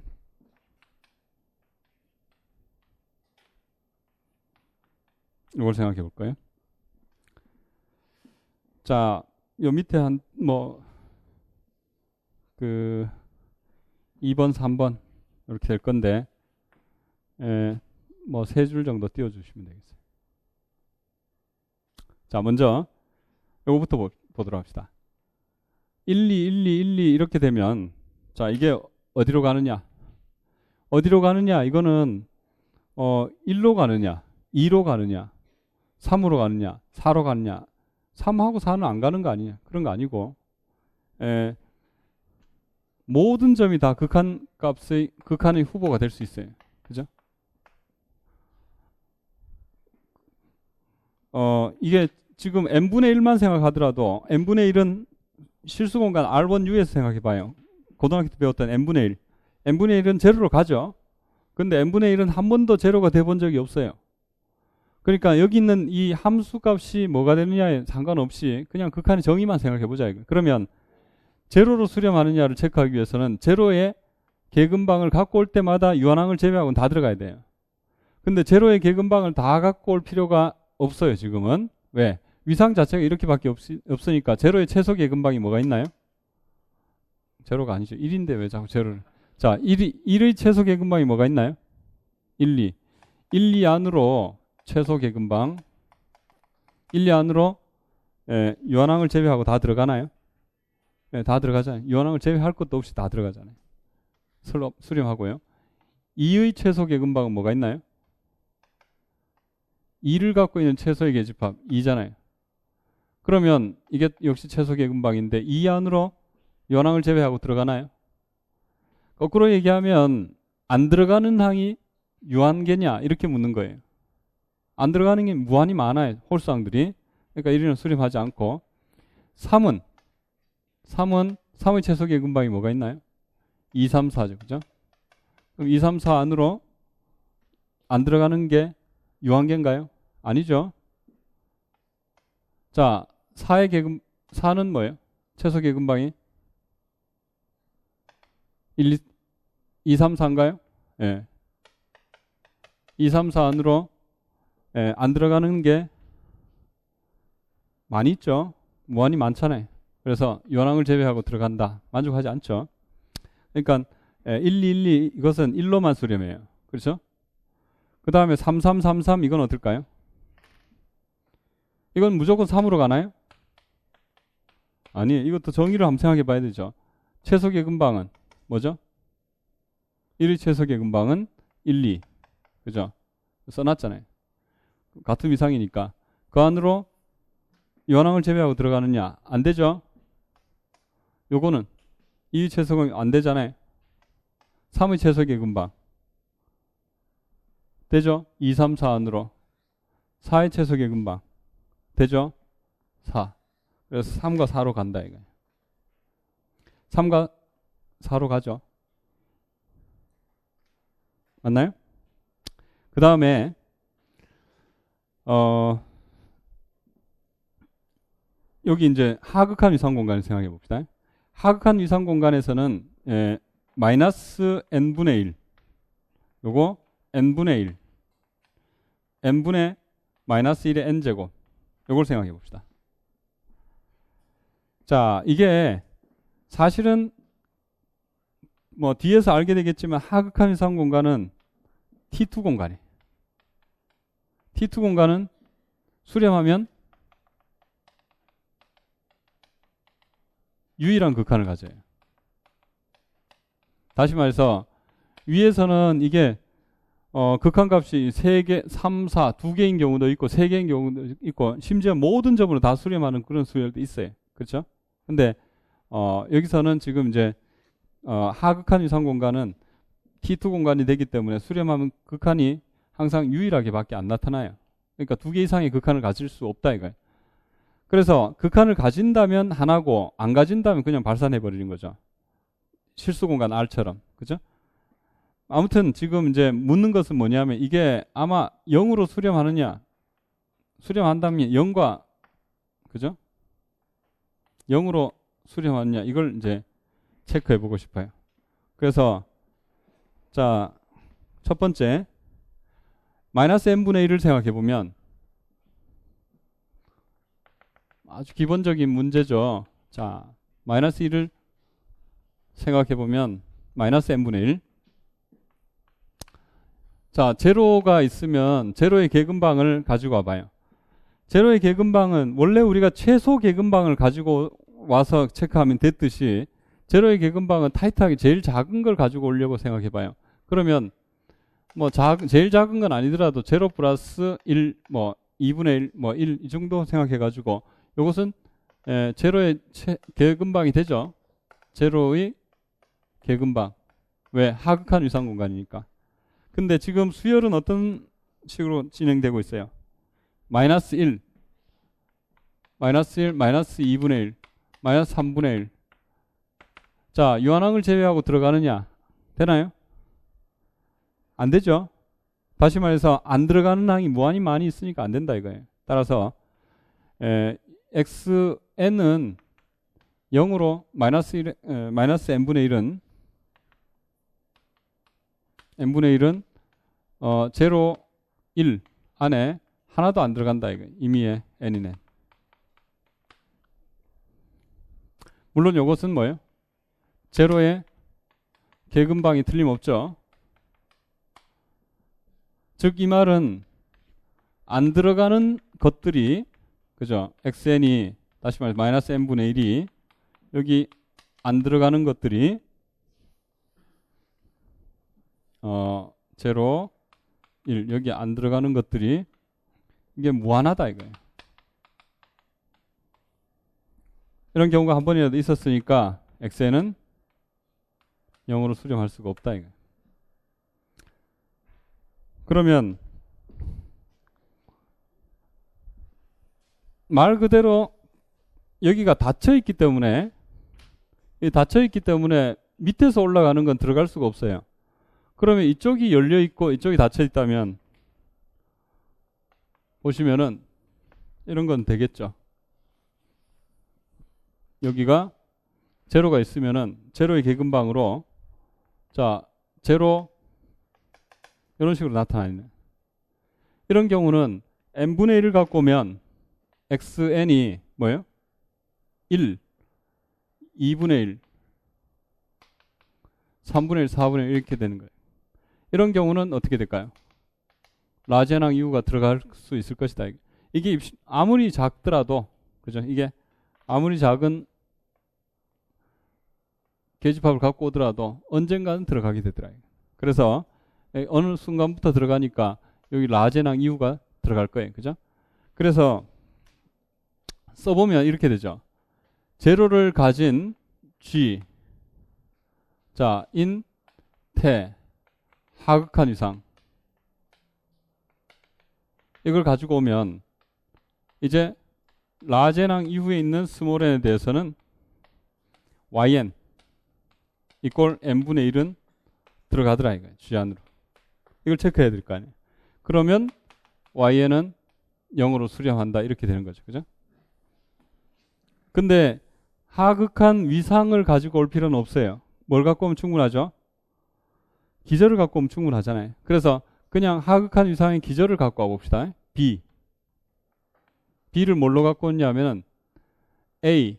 이걸 생각해 볼까요? 자, 요 밑에 그 2번, 3번 이렇게 될 건데 뭐 3줄 정도 띄워 주시면 되겠어요. 자, 먼저 요거부터 보도록 합시다. 1, 2, 1, 2, 1, 2 이렇게 되면 자, 이게 어디로 가느냐? 이거는 1로 가느냐? 2로 가느냐? 3으로 가느냐? 4로 가느냐? 3하고 4는 안 가는 거 아니냐? 그런 거 아니고 모든 점이 다 극한의 후보가 될 수 있어요. 그죠? 이게 지금 n분의 1만 생각하더라도 n분의 1은 실수공간 R1U에서 생각해봐요. 고등학교 때 배웠던 n분의 1. n분의 1은 제로로 가죠. 근데 n분의 1은 한 번도 제로가 돼본 적이 없어요. 그러니까 여기 있는 이 함수값이 뭐가 되느냐에 상관없이 그냥 극한의 정의만 생각해보자. 그러면 제로로 수렴하느냐를 체크하기 위해서는 제로의 계근방을 갖고 올 때마다 유한항을 제외하고는 다 들어가야 돼요. 근데 제로의 계근방을 다 갖고 올 필요가 없어요. 지금은. 왜? 위상 자체가 이렇게밖에 없으니까 제로의 최소 계근방이 뭐가 있나요? 제로가 아니죠. 1인데 왜 자꾸 제로를. 자, 1의 최소 계근방이 뭐가 있나요? 1, 2. 1, 2 안으로 최소 계근방 1, 2 안으로 유한항을 제외하고 다 들어가나요? 네, 다 들어가잖아요. 유한항을 제외할 것도 없이 다 들어가잖아요. 수렴하고요. 2의 최소 계근방은 뭐가 있나요? 2를 갖고 있는 최소의 계집합 2잖아요. 그러면 이게 역시 최소 계근방인데 2 안으로 유한항을 제외하고 들어가나요? 거꾸로 얘기하면 안 들어가는 항이 유한계냐 이렇게 묻는 거예요. 안 들어가는 게 무한히 많아요. 홀수항들이. 그러니까 1위는 수렴하지 않고 3은 3의 최소 계근방이 뭐가 있나요? 2, 3, 4죠. 그죠? 그럼 2, 3, 4 안으로 안 들어가는 게 유한계인가요? 아니죠. 자, 4는 뭐예요? 최소 계근방이 1, 2, 3, 4인가요? 예. 2, 3, 4 안으로 안 들어가는 게 많이 있죠. 무한히 많잖아요. 그래서 유한항을 제외하고 들어간다. 만족하지 않죠. 그러니까 1, 2, 1, 2 이것은 1로만 수렴해요. 그렇죠? 그 다음에 3, 3, 3, 3 이건 어떨까요? 이건 무조건 3으로 가나요? 아니, 이것도 정의를 한번 생각해 봐야 되죠. 최소 계근방은 뭐죠? 1의 최소 계근방은 1, 2. 그죠? 써놨잖아요. 같은 이상이니까. 그 안으로 유한항을 제외하고 들어가느냐? 안 되죠? 요거는 2의 최소가 안 되잖아요. 3의 최소 계근방. 되죠? 2, 3, 4 안으로. 4의 최소 계근방. 되죠? 4. 그래서 3과 4로 간다 이거예요. 3과 4로 가죠. 맞나요? 그 다음에 여기 이제 하극한 위상 공간을 생각해 봅시다. 하극한 위상 공간에서는 마이너스 n분의 1 요거 n분의 1 n분의 마이너스 1의 n제곱 요걸 생각해 봅시다. 자, 이게 사실은 뭐 뒤에서 알게 되겠지만 하극한 위상 공간은 T2 공간이에요. T2 공간은 수렴하면 유일한 극한을 가져요. 다시 말해서 위에서는 이게 극한값이 3개, 3, 4, 2개인 경우도 있고 3개인 경우도 있고 심지어 모든 점으로 다 수렴하는 그런 수열도 있어요. 그렇죠? 근데 여기서는 지금 이제 하극한 위상 공간은 T2 공간이 되기 때문에 수렴하면 극한이 항상 유일하게 밖에 안 나타나요. 그러니까 2개 이상의 극한을 가질 수 없다 이거예요. 그래서 극한을 가진다면 하나고 안 가진다면 그냥 발산해 버리는 거죠. 실수 공간 R처럼. 그죠? 아무튼 지금 이제 묻는 것은 뭐냐면 이게 아마 0으로 수렴하느냐 수렴한다면 0과 그죠? 0으로 수렴하느냐 이걸 이제 체크해 보고 싶어요. 그래서 자, 첫 번째 마이너스 n분의 1을 생각해 보면 아주 기본적인 문제죠. 자, 마이너스 1을 생각해 보면 마이너스 n분의 1. 자, 제로가 있으면 제로의 계근방을 가지고 와봐요. 제로의 계근방은 원래 우리가 최소 계근방을 가지고 와서 체크하면 됐듯이 제로의 계근방은 타이트하게 제일 작은 걸 가지고 오려고 생각해봐요. 그러면 뭐 제일 작은 건 아니더라도 제로 플러스 1, 뭐 2분의 1, 뭐 1 이 정도 생각해가지고 이것은 제로의 계근방이 되죠. 제로의 계근방. 왜? 하극한 위상 공간이니까. 근데 지금 수열은 어떤 식으로 진행되고 있어요? 마이너스 1, 마이너스 1, 마이너스 2분의 1, 마이너스 3분의 1. 자, 유한항을 제외하고 들어가느냐? 되나요? 안 되죠. 다시 말해서 안 들어가는 항이 무한히 많이 있으니까 안 된다 이거예요. 따라서 xn은 0으로 마이너스 n분의 1은 n분의 1은 0, 1 안에 하나도 안 들어간다 이거 임의의 n이네. 물론 이것은 뭐예요? 제로의 계근방이 틀림없죠. 즉 이 말은 안 들어가는 것들이 그죠? xn이 다시 말해서 마이너스 n분의 1이 여기 안 들어가는 것들이 0, 1 여기 안 들어가는 것들이 이게 무한하다 이거예요. 이런 경우가 한 번이라도 있었으니까 xn은 0으로 수렴할 수가 없다 이거예요. 그러면 말 그대로 여기가 닫혀 있기 때문에 밑에서 올라가는 건 들어갈 수가 없어요. 그러면 이쪽이 열려 있고 이쪽이 닫혀 있다면 보시면은 이런 건 되겠죠. 여기가 제로가 있으면은 제로의 계근방으로 자 제로 이런 식으로 나타나는 이런 경우는 n분의 1을 갖고 오면 xn이 뭐예요? 1, 2분의 1, 3분의 1, 4분의 1 이렇게 되는 거예요. 이런 경우는 어떻게 될까요? 라지애낭 이후가 들어갈 수 있을 것이다. 이게 아무리 작더라도 그죠? 이게 아무리 작은 계집합을 갖고 오더라도 언젠가는 들어가게 되더라고요. 그래서 어느 순간부터 들어가니까 여기 라지애낭 이후가 들어갈 거예요. 그죠? 그래서 써보면 이렇게 되죠. 제로를 가진 G 자, 인, 태, 하극한 위상 이걸 가지고 오면 이제 라지애낭 이후에 있는 스몰 n에 대해서는 yn 이꼴 n분의 1은 들어가더라 이거예요. G 안으로. 이걸 체크해야 될 거 아니에요. 그러면yn은 0으로 수렴한다 이렇게 되는 거죠. 그죠? 근데 하극한 위상을 가지고 올 필요는 없어요. 뭘 갖고 오면 충분하죠? 기저를 갖고 오면 충분하잖아요. 그래서 그냥 하극한 위상의 기저를 갖고 와봅시다. B. B를 뭘로 갖고 왔냐면 A.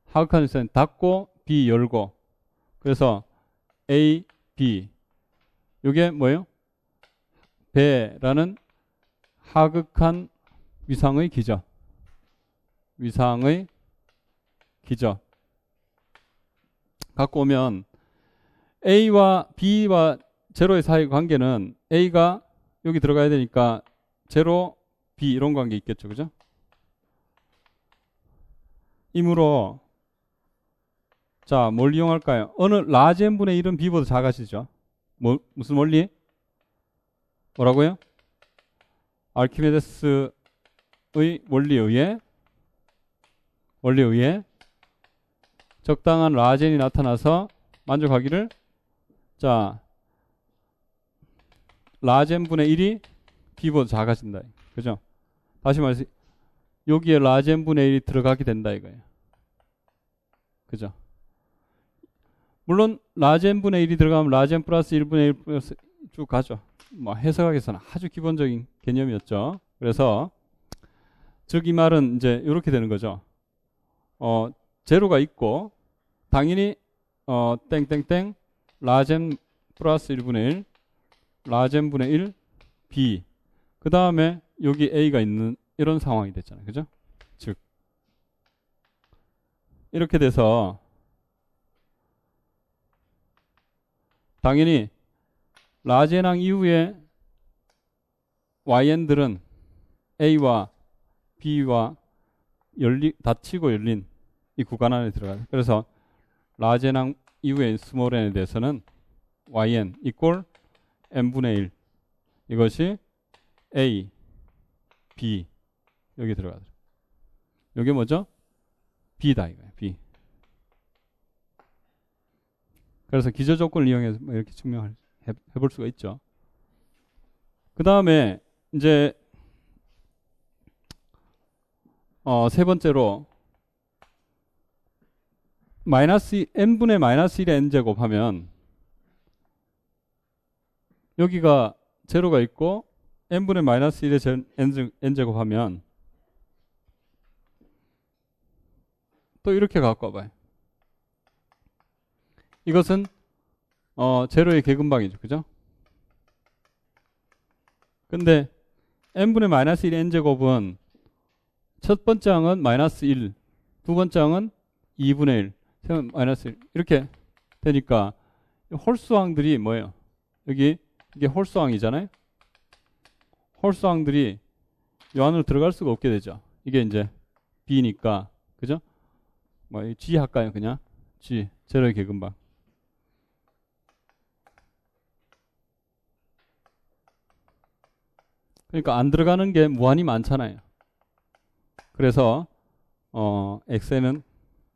하극한 위상 닫고 B 열고 그래서 A, B 이게 뭐예요? 배라는 하극한 위상의 기저. 위상의 기저 갖고 오면 A와 B와 제로의 사이 관계는 A가 여기 들어가야 되니까 제로, B 이런 관계 있겠죠. 그죠? 이므로 자, 뭘 이용할까요? 어느 라지 n분의 1은 B보다 작아지죠. 무슨 원리? 뭐라고요? 아르키메데스의 원리에 의해 적당한 라젠이 나타나서 만족하기를 자 라젠분의 1이 B보다 작아진다. 그죠? 다시 말해서 여기에 라젠분의 1이 들어가게 된다 이거예요. 그죠? 물론 라젠분의 1이 들어가면 라젠 플러스 1분의 1 플러스 쭉 가죠. 뭐 해석학에서는 아주 기본적인 개념이었죠. 그래서 즉 이 말은 이제 이렇게 되는 거죠. 제로가 있고 당연히 땡땡땡 라젠 플러스 1분의 1 라젠분의 1 B 그 다음에 여기 A가 있는 이런 상황이 됐잖아요. 그죠? 즉 이렇게 돼서 당연히 라지애낭 이후에 YN들은 A와 B와 닫히고 열린 이 구간 안에 들어가요. 그래서 라지애낭 이후에 스몰 n에 대해서는 yn 이꼴 n분의 1 이것이 A, B 여기 들어가죠. 이게 뭐죠? B다 이거예요. B. 그래서 기저 조건을 이용해서 이렇게 해볼 수가 있죠. 그 다음에 이제 세 번째로 n분의 마이너스 1의 n제곱 하면 여기가 제로가 있고 n분의 마이너스 1의 n제곱 하면 또 이렇게 갖고 와봐요. 이것은 제로의 계근방이죠. 그죠? 근데 n분의 마이너스 1의 n제곱은 첫 번째 항은 마이너스 1, 두 번째 항은 2분의 1, 세 번째 마이너스 1 이렇게 되니까 홀수항들이 뭐예요? 여기 이게 홀수항이잖아요. 홀수항들이 이 안으로 들어갈 수가 없게 되죠. 이게 이제 B니까 그죠? 뭐 G 할까요? 그냥 G 제로의 계근방. 그러니까 안 들어가는 게 무한히 많잖아요. 그래서 x에는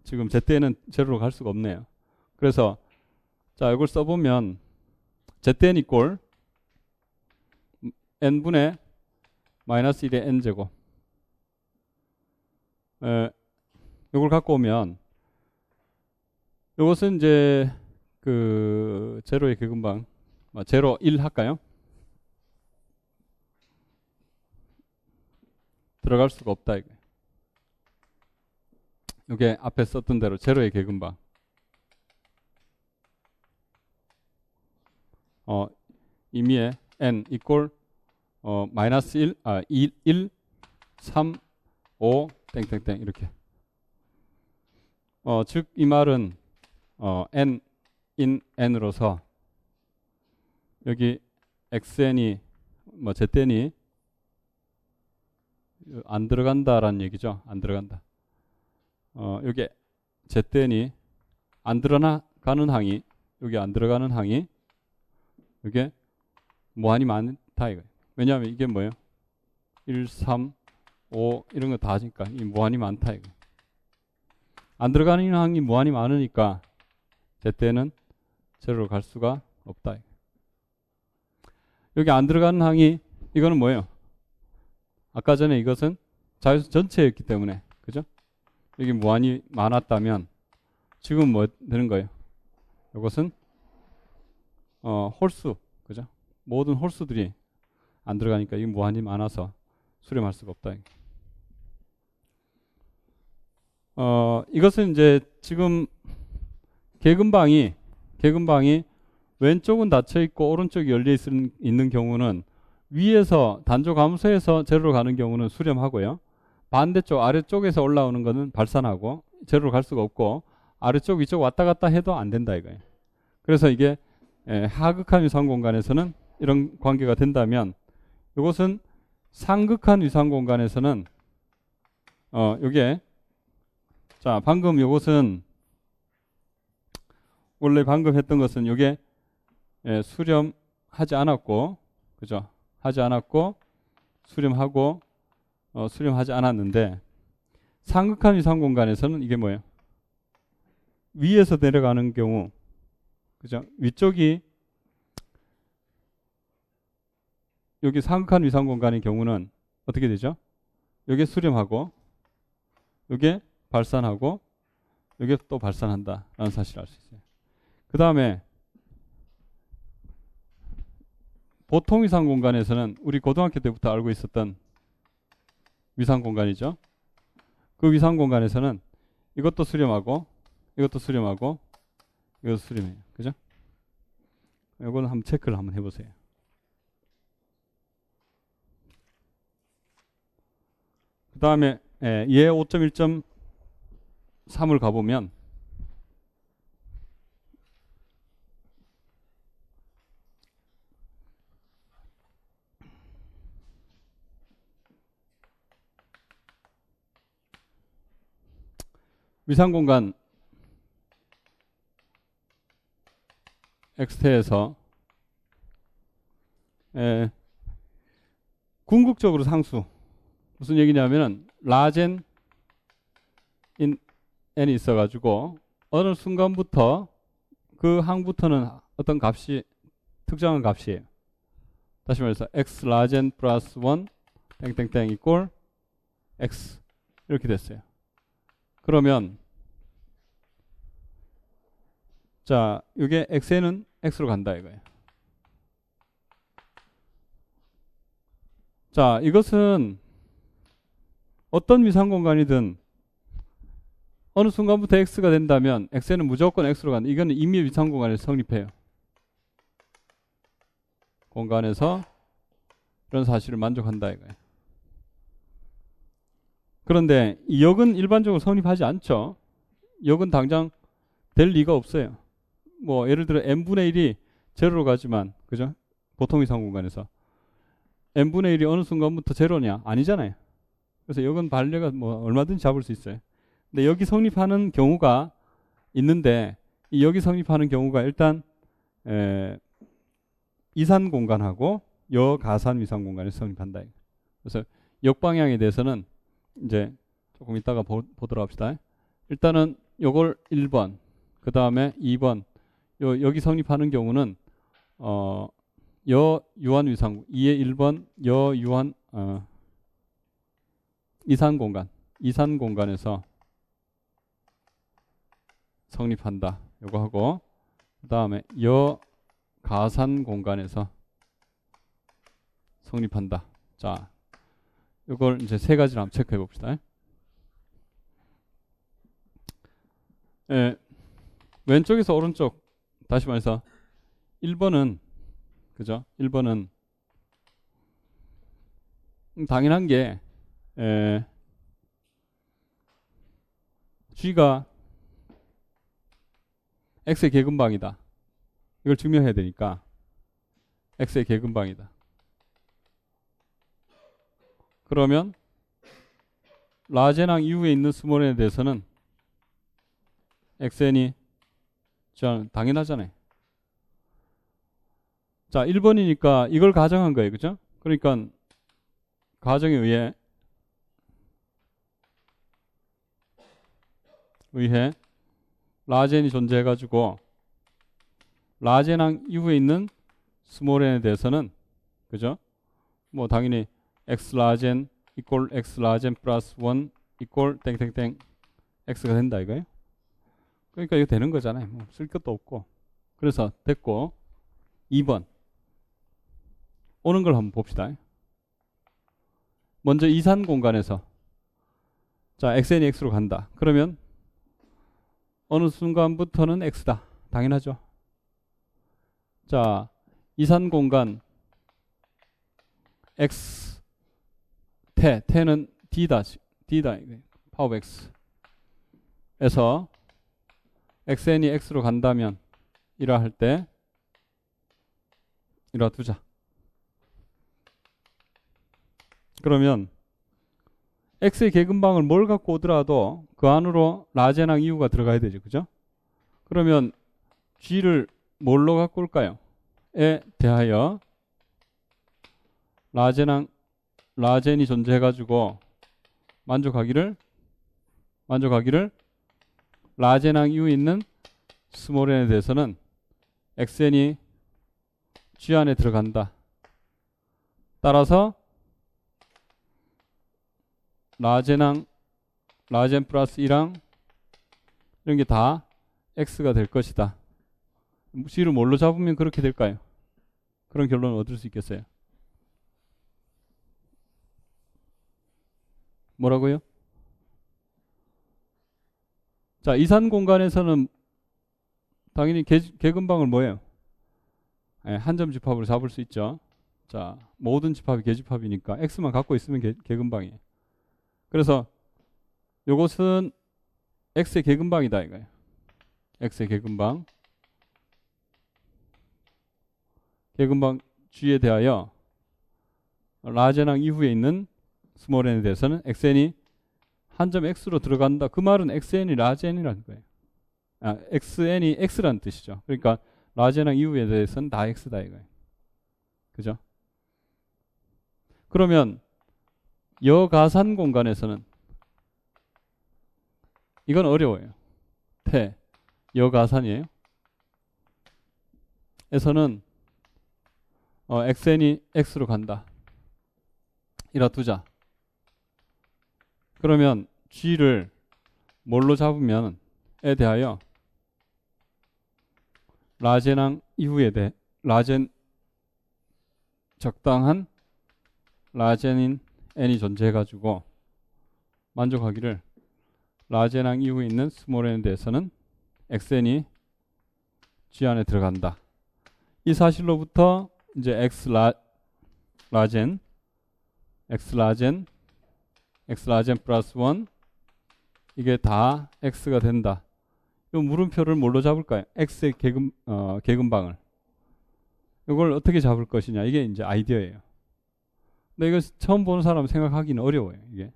지금 z에는 제로로 갈 수가 없네요. 그래서 자 이걸 써보면 zn 이꼴 n분의 마이너스 1의 n제곱. 이걸 갖고 오면 이것은 이제 그 제로의 계근방 제로 1 할까요? 들어갈 수가 없다 이거. 이게 앞에 썼던 대로 제로의 계근방. 임의의 n 이꼴 마이너스 1, 3, 5 땡땡땡 이렇게. 즉 이 말은 n in n으로서 여기 xn이 zn이 안 들어간다라는 얘기죠. 안 들어간다. 여기 zn이 안 들어가는 항이 여기 안 들어가는 항이 이게 무한히 많다 이거예요. 왜냐하면 이게 뭐예요? 1, 3, 5 이런 거 다 하니까 이 무한히 많다 이거. 안 들어가는 항이 무한히 많으니까 z는 제로로 갈 수가 없다. 여기 안 들어가는 항이 이거는 뭐예요? 아까 전에 이것은 자유수 전체였기 때문에 그죠? 여기 무한히 많았다면 지금 뭐 되는 거예요? 이것은 홀수 그죠? 모든 홀수들이 안 들어가니까 이 무한히 많아서 수렴할 수가 없다. 이것은 이제 지금 계근방이 왼쪽은 닫혀 있고 오른쪽이 열려 있는 경우는 위에서 단조 감소해서 제로로 가는 경우는 수렴하고요. 반대쪽 아래쪽에서 올라오는 거는 발산하고 제로로 갈 수가 없고 아래쪽 위쪽 왔다 갔다 해도 안 된다 이거예요. 그래서 이게 하극한 위상 공간에서는 이런 관계가 된다면 이것은 상극한 위상 공간에서는 요게 자 방금 요것은 원래 방금 했던 것은 요게 수렴하지 않았고 그죠? 하지 않았고 수렴하고 수렴하지 않았는데 상극한 위상 공간에서는 이게 뭐예요? 위에서 내려가는 경우 그죠? 위쪽이 여기 상극한 위상 공간의 경우는 어떻게 되죠? 여기 수렴하고 여기 발산하고 여기 또 발산한다라는 사실을 알 수 있어요. 그 다음에 보통 위상 공간에서는 우리 고등학교 때부터 알고 있었던 위상 공간이죠. 그 위상 공간에서는 이것도 수렴하고 이것도 수렴하고 이것도 수렴해요. 그죠? 이거는 한번 체크를 한번 해보세요. 그 다음에 얘 5.1.3을 가보면 위상공간 x태에서 궁극적으로 상수 무슨 얘기냐면은 라젠 인 n이 있어가지고 어느 순간부터 그 항부터는 어떤 값이 특정한 값이에요. 다시 말해서 x 라젠 플러스 1 땡땡땡 이꼴 x 이렇게 됐어요. 그러면 자 이게 x에는 x로 간다 이거예요. 자 이것은 어떤 위상 공간이든 어느 순간부터 x가 된다면 x에는 무조건 x로 간다. 이거는 임의의 위상 공간에서 성립해요. 공간에서 이런 사실을 만족한다 이거예요. 그런데 이 역은 일반적으로 성립하지 않죠. 역은 당장 될 리가 없어요. 뭐 예를 들어 n분의 1이 제로로 가지만 그죠? 보통 위상 공간에서 n분의 1이 어느 순간부터 제로냐? 아니잖아요. 그래서 역은 반례가 뭐 얼마든지 잡을 수 있어요. 근데 여기 성립하는 경우가 있는데 이 여기 성립하는 경우가 일단 이산 공간하고 여가산 위상 공간에서 성립한다. 그래서 역방향에 대해서는 이제 조금 이따가 보도록 합시다. 일단은 요걸 1번, 그 다음에 2번, 여기 성립하는 경우는 여유한 위상구 2의 1번 여유한 이산 공간에서 성립한다. 요거 하고 그 다음에 여가산 공간에서 성립한다. 자, 요걸 이제 세 가지를 한번 체크해 봅시다. 왼쪽에서 오른쪽 다시 말해서 1번은 그죠? 1번은 당연한 게 G가 X의 개근방이다. 이걸 증명해야 되니까 X의 개근방이다. 그러면 라젠항 이후에 있는 스몰 n에 대해서는 xn이 당연하잖아요. 자, 1번이니까 이걸 가정한 거예요. 그죠? 그러니까 가정에 의해 라젠이 존재해가지고 라젠항 이후에 있는 스몰 n에 대해서는 그죠? 뭐 당연히 x 라젠 이꼴 x 라젠 플러스 1 이꼴 땡땡땡 x가 된다 이거예요. 그러니까 이거 되는 거잖아요. 뭐 쓸 것도 없고. 그래서 됐고 2번 오는 걸 한번 봅시다. 먼저 이산 공간에서 자 xn이 x로 간다. 그러면 어느 순간부터는 x다. 당연하죠. 자 이산 공간 x 태는 d다 파워 x 에서 xn이 x로 간다면 이라 할 때 이라 두자. 그러면 x의 개근방을 뭘 갖고 오더라도 그 안으로 라젠항 이후가 들어가야 되죠. 그죠? 그러면 g를 뭘로 갖고 올까요? 에 대하여 라젠이 존재해가지고 만족하기를 라젠항 이후에 있는 스몰 n에 대해서는 xn이 g 안에 들어간다. 따라서 라젠 플러스 1항 이런 게 다 x가 될 것이다. g를 뭘로 잡으면 그렇게 될까요? 그런 결론을 얻을 수 있겠어요? 뭐라고요? 자, 이산 공간에서는 당연히 개근방을 뭐예요? 한 점 집합으로 잡을 수 있죠. 자, 모든 집합이 개집합이니까 x만 갖고 있으면 개근방이에요. 그래서 요것은 x의 개근방이다 이거예요. x의 개근방 g에 대하여 라젠항 이후에 있는 스몰 n에 대해서는 xn이 한 점 x로 들어간다. 그 말은 xn이 라젠이라는 거예요. xn이 x라는 뜻이죠. 그러니까 라젠항 이후에 대해서는 다 x다 이거예요. 그죠? 그러면 여가산 공간에서는 이건 어려워요. 여가산이에요. 에서는 xn이 x로 간다. 이라 두자. 그러면 g를 뭘로 잡으면 에 대하여 라젠항 이후에 적당한 라젠인 n이 존재해가지고 만족하기를 라젠항 이후에 있는 스몰 n에 대해서는 xn이 g 안에 들어간다. 이 사실로부터 이제 x 라젠 플러스 1 이게 다 x가 된다. 이 물음표를 뭘로 잡을까요? x의 개근방을. 이걸 어떻게 잡을 것이냐. 이게 이제 아이디어예요. 근데 이거 처음 보는 사람 생각하기는 어려워요. 이게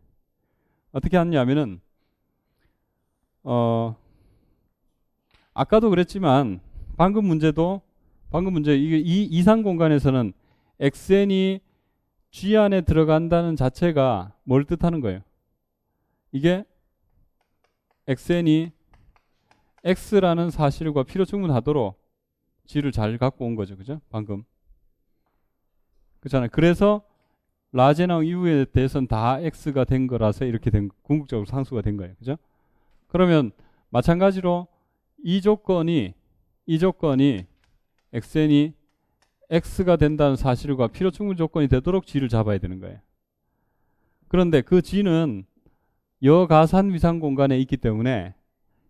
어떻게 하냐면은 아까도 그랬지만 방금 문제 이게 이 이상 공간에서는 xn이 g 안에 들어간다는 자체가 뭘 뜻하는 거예요? 이게 xn이 x라는 사실과 필요 충분하도록 g를 잘 갖고 온 거죠. 그죠? 방금. 그렇잖아요. 그래서 라제나 이후에 대해서는 다 x가 된 거라서 이렇게 된, 궁극적으로 상수가 된 거예요. 그죠? 그러면 마찬가지로 이 조건이 xn이 x가 된다는 사실과 필요 충분 조건이 되도록 g를 잡아야 되는 거예요. 그런데 그 g는 여가산 위상 공간에 있기 때문에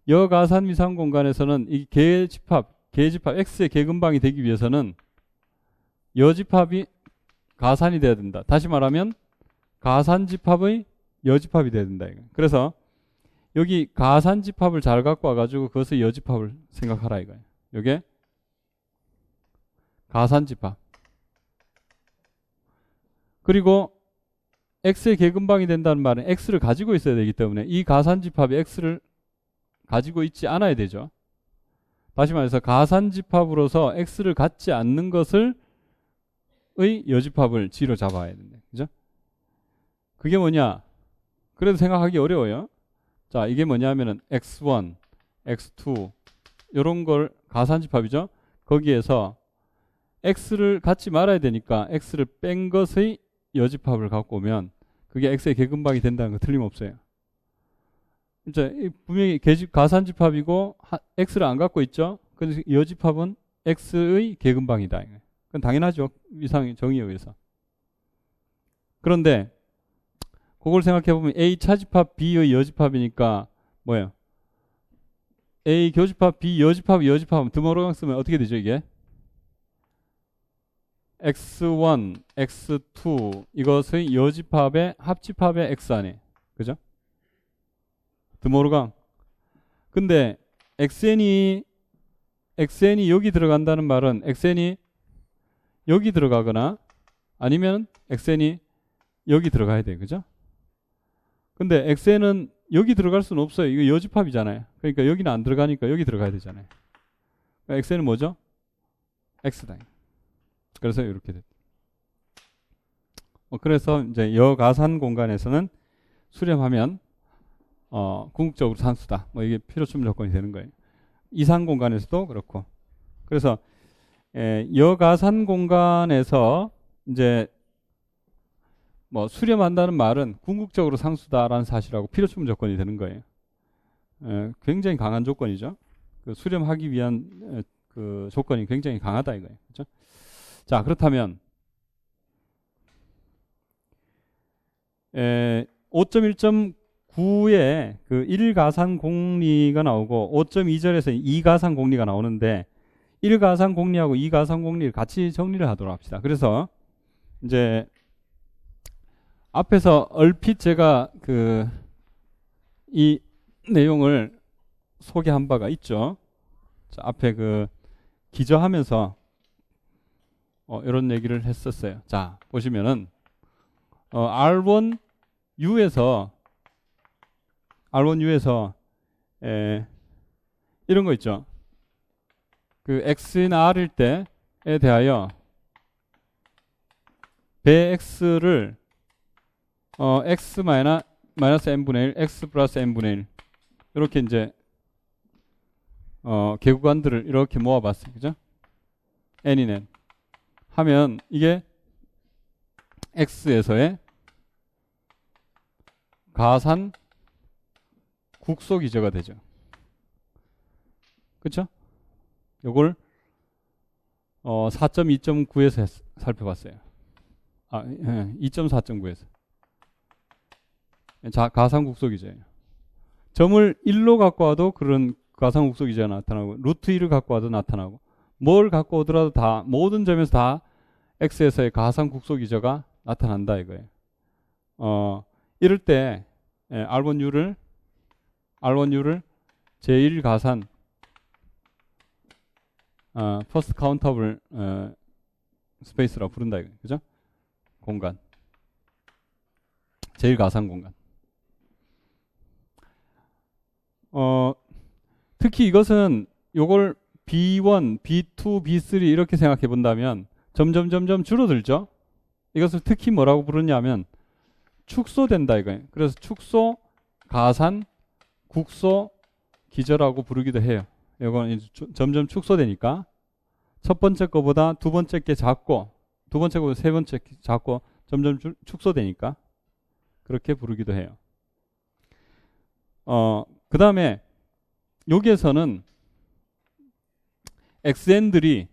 여가산 위상 공간에서는 이 계집합 x의 계근방이 되기 위해서는 여집합이 가산이 돼야 된다. 다시 말하면 가산집합의 여집합이 돼야 된다. 그래서 여기 가산집합을 잘 갖고 와가지고 그것을 여집합을 생각하라 이거예요. 요게 가산집합. 그리고 x의 계근방이 된다는 말은 x를 가지고 있어야 되기 때문에 이 가산집합이 x를 가지고 있지 않아야 되죠. 다시 말해서 가산집합으로서 x를 갖지 않는 것을 의 여집합을 g로 잡아야 된다. 그죠? 그게 뭐냐? 그래도 생각하기 어려워요. 자, 이게 뭐냐면은 x1, x2 이런 걸 가산집합이죠. 거기에서 x를 갖지 말아야 되니까 x를 뺀 것의 여집합을 갖고 오면 그게 x의 계근방이 된다는 거 틀림없어요. 이제 분명히 가산집합이고 x를 안 갖고 있죠. 그래서 여집합은 x의 계근방이다. 그건 당연하죠. 위상 정의에 의해서. 그런데 그걸 생각해 보면 A 차집합 B의 여집합이니까 뭐예요? A 교집합 B 여집합하면 드모르강 쓰면 어떻게 되죠 이게? x1, x2 이것의 여집합의 합집합의 x 안에 그죠? 드모르강. 근데 xn이 여기 들어간다는 말은 xn이 여기 들어가거나 아니면 xn이 여기 들어가야 돼. 그죠? 근데 xn은 여기 들어갈 수는 없어요. 이거 여집합이잖아요. 그러니까 여기는 안 들어가니까 여기 들어가야 되잖아요. 그러니까 xn은 뭐죠? x다. 그래서 이렇게 됐다. 그래서 이제 여가산 공간에서는 수렴하면 궁극적으로 산수다. 뭐 이게 필요 충분 조건이 되는 거예요. 이상 공간에서도 그렇고. 그래서 여가산 공간에서 이제 뭐 수렴한다는 말은 궁극적으로 상수다라는 사실하고 필요 충분 조건이 되는 거예요. 굉장히 강한 조건이죠. 그 수렴하기 위한 그 조건이 굉장히 강하다 이거예요. 그렇죠? 자, 그렇다면 5.1.9에 그 1가산 공리가 나오고 5.2절에서 2가산 공리가 나오는데 1가산 공리하고 2가산 공리를 같이 정리를 하도록 합시다. 그래서 이제 앞에서 얼핏 제가 그 이 내용을 소개한 바가 있죠. 자, 앞에 그 기저하면서 이런 얘기를 했었어요. 자, 보시면은 R1U에서 이런 거 있죠. 그 X나 R일 때에 대하여 배X를 X 마이너스 n분의 1, X 플러스 n분의 1 이렇게 이제 계구간들을 이렇게 모아봤어요. 그죠? n인 n 하면 이게 X에서의 가산 국소기저가 되죠. 그렇죠? 요걸 4.2.9에서 살펴봤어요. 2.4.9에서 가산 국소기저예요. 점을 1로 갖고 와도 그런 가산 국소기저가 나타나고 루트 1을 갖고 와도 나타나고 뭘 갖고 오더라도 다 모든 점에서 다 X에서의 가산 국소기저가 나타난다 이거예요. 이럴 때 R1U를 제1가산 퍼스트 카운터블 스페이스라고 부른다 이거예요. 그죠? 공간. 제1가산 공간. 특히 이것은 요걸 B1, B2, B3 이렇게 생각해 본다면 점점 줄어들죠. 이것을 특히 뭐라고 부르냐면 축소된다 이거예요. 그래서 축소 가산 국소 기저라고 부르기도 해요. 이건 이제 점점 축소되니까 첫 번째 거보다 두 번째 게 작고 두 번째 거보다 세 번째 게 작고 점점 축소되니까 그렇게 부르기도 해요. 그 다음에 여기에서는 xn들이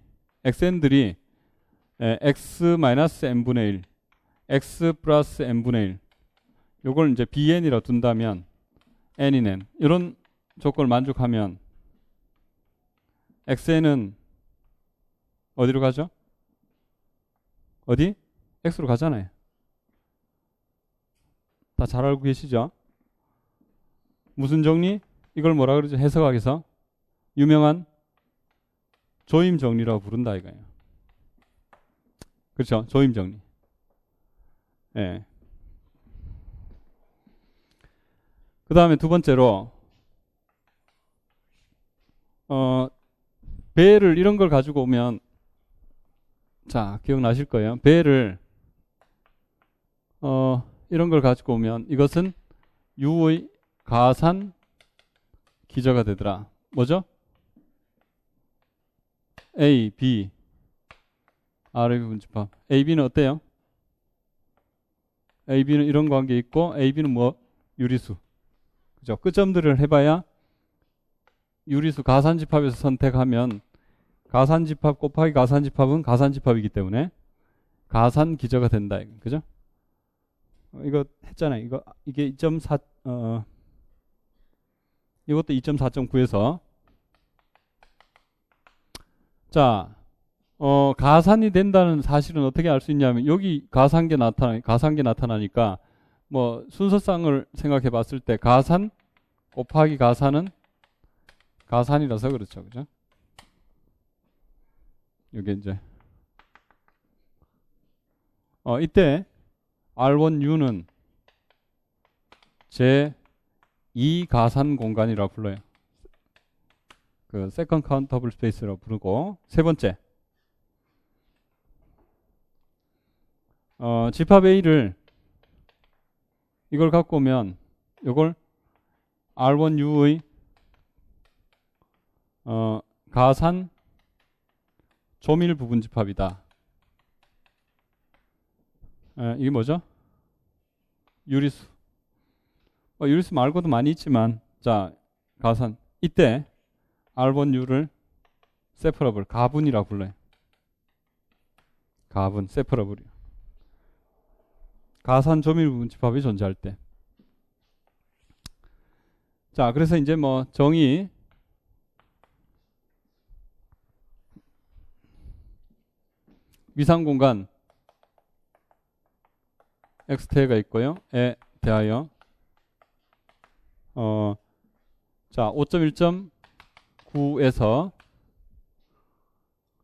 x-n분의 1, x 플러스 n분의 1 요걸 이제 bn이라 둔다면 n인 n 이런 조건을 만족하면 xn은 어디로 가죠? 어디? x로 가잖아요. 다 잘 알고 계시죠? 무슨 정리? 이걸 뭐라 그러죠? 해석학에서 유명한 조임 정리라고 부른다 이거예요. 그렇죠? 조임 정리. 예. 그 다음에 두 번째로 배를 이런 걸 가지고 오면 자 기억나실 거예요. 배를 이런 걸 가지고 오면 이것은 U의 가산 기저가 되더라. 뭐죠? A, B, R의 분집합. A, B는 어때요? A, B는 이런 관계 있고 A, B는 뭐? 유리수. 그죠? 끝점들을 해봐야 유리수 가산집합에서 선택하면 가산집합 곱하기 가산집합은 가산집합이기 때문에 가산기저가 된다. 그죠? 이거 했잖아요. 이게 2.4 이것도 2.4.9에서 자 가산이 된다는 사실은 어떻게 알 수 있냐면 여기 가산계 나타나니까 뭐 순서상을 생각해 봤을 때 가산 곱하기 가산은 가산이라서 그렇죠. 그죠? 이게 이제 이때 R1U는 제2 가산 공간이라고 불러요. 그 세컨드 카운터블 스페이스라고 부르고 세 번째 집합 A를 이걸 갖고 오면 이걸 R1U의 가산 조밀 부분 집합이다. 이게 뭐죠? 유리수. 유리수 말고도 많이 있지만 자 가산 이때 R1U를 세퍼러블 가분이라고 불러요. 가분 세퍼러블이요. 가산 조밀 부분 집합이 존재할 때. 자 그래서 이제 뭐 정의 위상공간 x태가 있고요. 에 대하여 자 5.1.9에서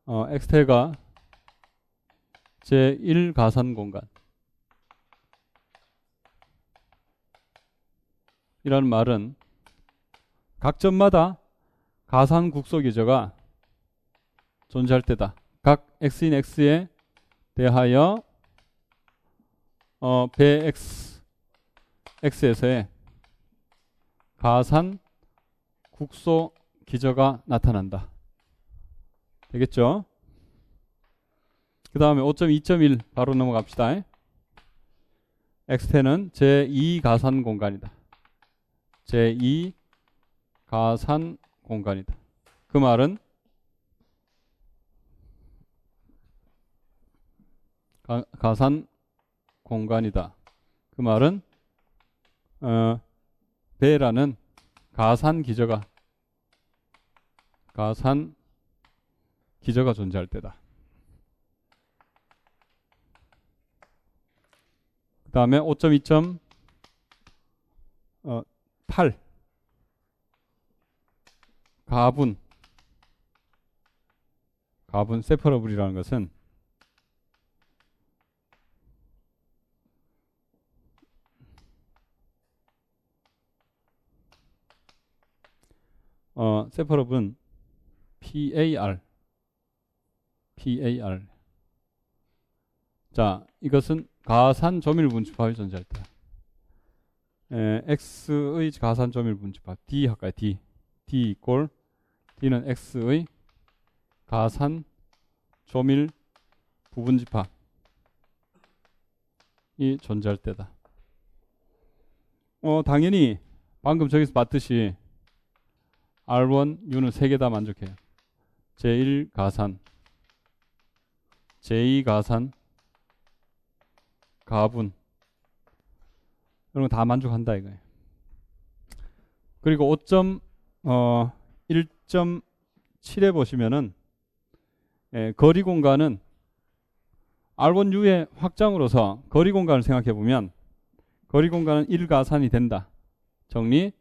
x태가 제1 가산 공간 이라는 말은 각 점마다 가산 국소 기저가 존재할 때다. 각 x인 x에 대하여 배 x에서의 가산 국소 기저가 나타난다. 되겠죠? 그 다음에 5.2.1 바로 넘어갑시다. x태는 제2 가산 공간이다. 제2 가산 공간이다. 그 말은 가산 공간이다. 그 말은 배라는 가산 기저가 존재할 때다. 그 다음에 5.2.8 가분 세퍼러블이라는 것은 세퍼러블은 PAR 자 이것은 가산 조밀 부분 집합이 존재할 때 x의 가산 조밀 부분집합 D 할까요? D 이꼴 D는 x의 가산 조밀 부분집합이 존재할 때다. 당연히 방금 저기서 봤듯이 R1, U는 3개 다 만족해요. 제1 가산, 제2 가산, 가분 이런 거 다 만족한다 이거예요. 그리고 1.7에 보시면은 거리 공간은 R1U의 확장으로서 거리 공간을 생각해 보면 거리 공간은 1가산이 된다. 정리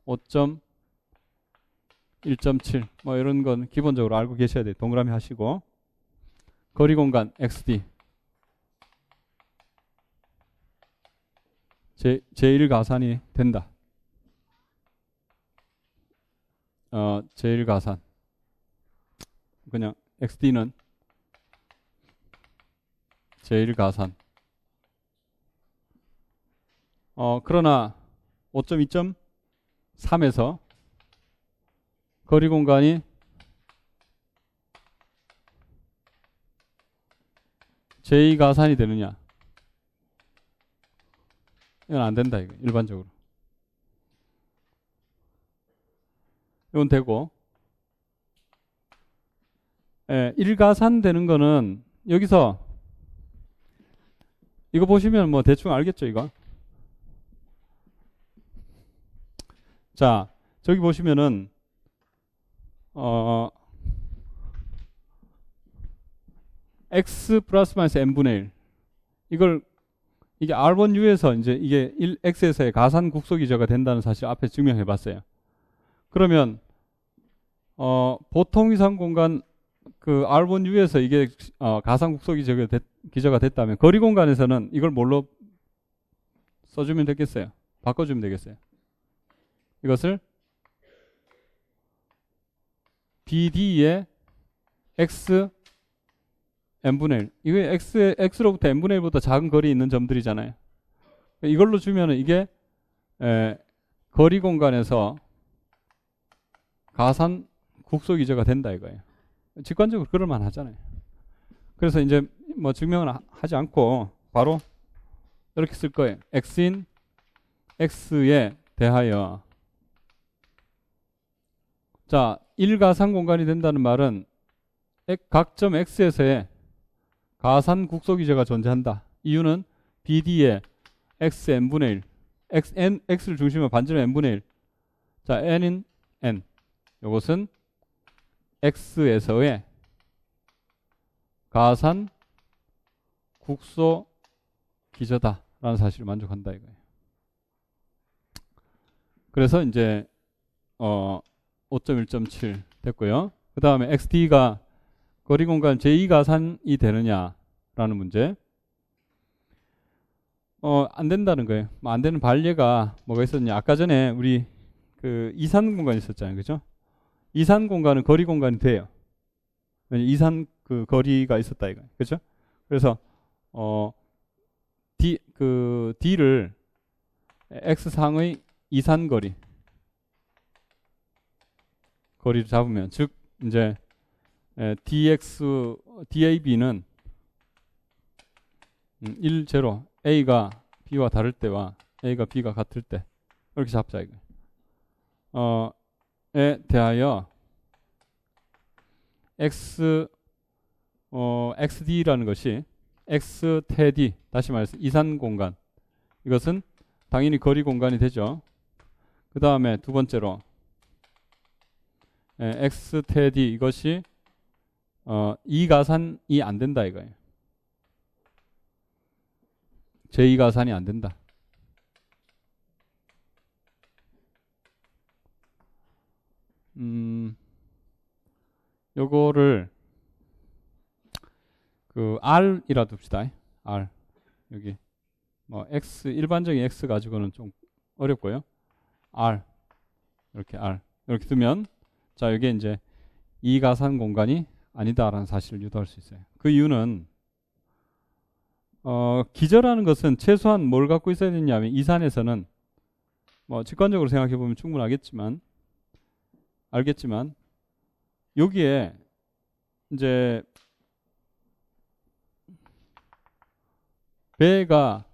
5.1.7 뭐 이런 건 기본적으로 알고 계셔야 돼요. 동그라미 하시고 거리 공간 XD 제1가산이 된다. 제1가산 그냥 XD는 제1가산 그러나 5.2.3에서 거리 공간이 제2가산이 되느냐? 이건 안 된다 이거 일반적으로. 이건 되고 1가산 되는 거는 여기서 이거 보시면 뭐 대충 알겠죠 이거? 자 저기 보시면은 x 플러스 마이너스 n분의 1 이게 R1U에서 이제 이게 1x에서의 가산 국소기저가 된다는 사실 앞에 증명해 봤어요. 그러면 보통 이상 공간 그 R1U에서 이게 가산 국소기저가 됐다면 거리 공간에서는 이걸 뭘로 써주면 되겠어요? 바꿔주면 되겠어요. 이것을 BD의 x n분의 1 이거 x로부터 n분의 1보다 작은 거리에 있는 점들이잖아요. 이걸로 주면은 이게 거리 공간에서 가산 국소기저가 된다 이거예요. 직관적으로 그럴만 하잖아요. 그래서 이제 뭐 증명은 하지 않고 바로 이렇게 쓸 거예요. x인 x에 대하여 자 1가산 공간이 된다는 말은 각 점 x에서의 가산 국소기저가 존재한다. 이유는 BD의 x n분의 1 x를 중심으로 반지름 n분의 1 자 n인 n 이것은 x에서의 가산 국소기저다 라는 사실을 만족한다 이거예요. 그래서 이제 5.1.7 됐고요. 그 다음에 xd가 거리 공간 제2가산이 되느냐라는 문제. 안 된다는 거예요. 안 되는 반례가 뭐가 있었냐. 아까 전에 우리 그 이산 공간이 있었잖아요. 그죠? 이산 공간은 거리 공간이 돼요. 이산 그 거리가 있었다 이거예요. 그죠? 그래서 D를 x상의 이산 거리를 잡으면 즉 이제 DAB는 1, 0 A가 B와 다를 때와 A가 B가 같을 때 이렇게 잡자 이거. 에 대하여 XD라는 것이 X 태D 다시 말해서 이산 공간 이것은 당연히 거리 공간이 되죠. 그 다음에 두 번째로 X 태D 이것이 이가산이 안 된다 이거예요. 제2가산이 안 된다. 요거를 그 R이라 둡시다. R 여기 뭐 X 일반적인 X 가지고는 좀 어렵고요. R 이렇게 R 이렇게 두면 자 여기에 이제 이가산 공간이 아니다라는 사실을 유도할 수 있어요. 그 이유는 기저라는 것은 최소한 뭘 갖고 있어야 되냐면 이산에서는 뭐 직관적으로 생각해 보면 충분하겠지만 알겠지만 여기에 이제 배가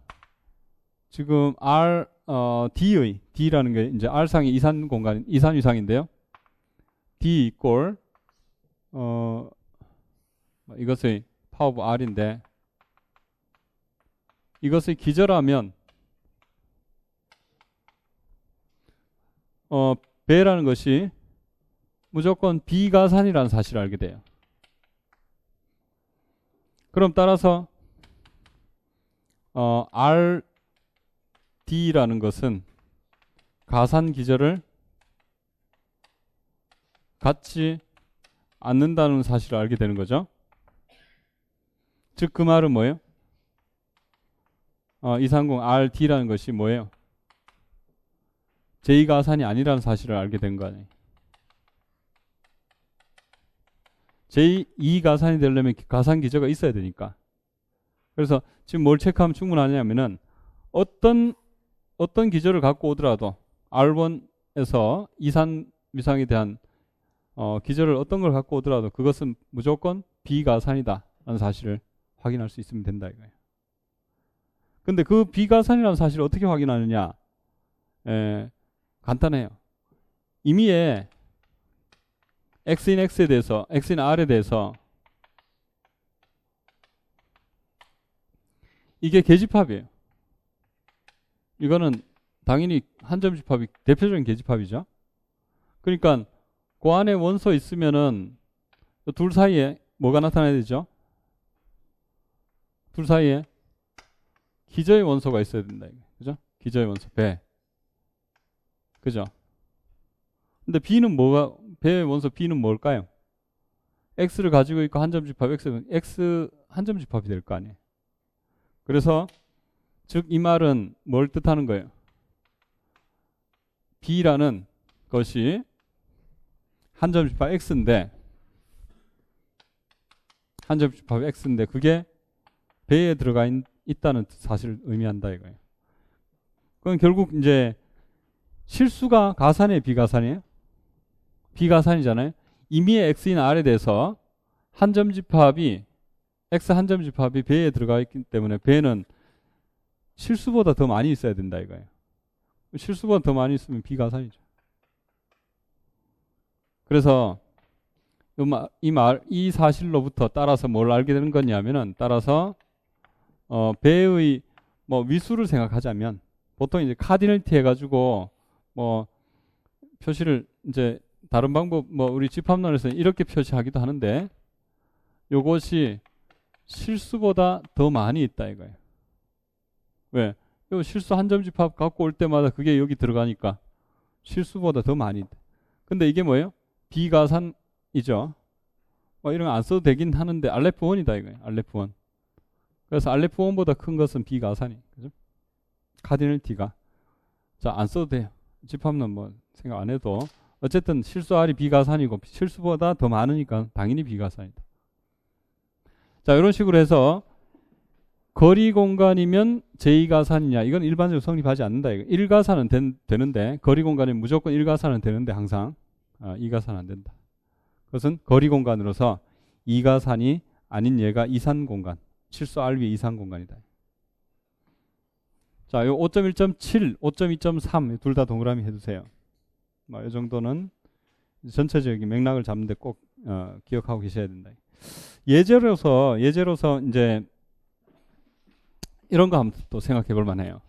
지금 D라는 게 이제 R상의 이산 공간, 이산 위상인데요. D 이꼴 이것의 파워 오브 R인데 이것의 기저라면 배라는 것이 무조건 비가산이라는 사실을 알게 돼요. 그럼 따라서 RD라는 것은 가산 기저를 갖지 않는다는 사실을 알게 되는 거죠. 즉 그 말은 뭐예요? 이상공 RD라는 것이 뭐예요? 제2가산이 아니라는 사실을 알게 된 거 아니에요. 제2가산이 되려면 가산 기저가 있어야 되니까. 그래서 지금 뭘 체크하면 충분하냐면은 어떤 기저를 갖고 오더라도 R1에서 이산 위상에 대한 기저를 어떤 걸 갖고 오더라도 그것은 무조건 비가산이다 라는 사실을 확인할 수 있으면 된다 이거예요. 근데 그 비가산이라는 사실을 어떻게 확인하느냐? 간단해요. 임의에 X인 X에 대해서, X인 R에 대해서 이게 계집합이에요. 이거는 당연히 한점 집합이 대표적인 계집합이죠. 그러니까 그 안에 원소 있으면은 둘 사이에 뭐가 나타나야 되죠? 둘 사이에 기저의 원소가 있어야 된다. 그죠? 기저의 원소 배. 그죠? 근데 B는 뭐가, 배의 원소 B는 뭘까요? X를 가지고 있고 한점 집합 X 한점 집합이 될 거 아니에요. 그래서 즉 이 말은 뭘 뜻하는 거예요? B라는 것이 한점 집합 X인데 한점 집합 X인데 그게 배에 들어가 있다는 사실을 의미한다 이거예요. 그럼 결국 이제 실수가 가산이에요, 비가산이에요? 비가산이잖아요. 임의의 X인 R에 대해서 한점 집합이 X 한점 집합이 배에 들어가 있기 때문에 배는 실수보다 더 많이 있어야 된다 이거예요. 실수보다 더 많이 있으면 비가산이죠. 그래서 이 사실로부터 따라서 뭘 알게 되는 거냐면은 따라서 배의 뭐 위수를 생각하자면 보통 이제 카디널티 해가지고 뭐 표시를 이제 다른 방법 뭐 우리 집합론에서는 이렇게 표시하기도 하는데 요것이 실수보다 더 많이 있다 이거예요. 왜? 요 실수 한 점 집합 갖고 올 때마다 그게 여기 들어가니까 실수보다 더 많이 있다. 근데 이게 뭐예요? 비가산이죠. 뭐 이런 거 안 써도 되긴 하는데 RF1이다 이거예요. RF1. 그래서 RF1보다 큰 것은 비가산이. 그죠? 카디널티가. 자, 안 써도 돼요. 집합론 뭐 생각 안 해도 어쨌든 실수 R이 비가산이고 실수보다 더 많으니까 당연히 비가산이다. 자, 이런 식으로 해서 거리 공간이면 제2가산이냐 이건 일반적으로 성립하지 않는다. 1가산은 되는데 거리 공간이면 무조건 1가산은 되는데 항상 2가산은 안 된다. 그것은 거리 공간으로서 2가산이 아닌 얘가 이산 공간, 실수 R 위의 이산 공간이다. 자, 요 5.1.7, 5.2.3 둘 다 동그라미 해두세요. 이 정도는 전체적인 맥락을 잡는데 꼭 기억하고 계셔야 된다. 예제로서 이제 이런 거 한번 또 생각해 볼 만해요.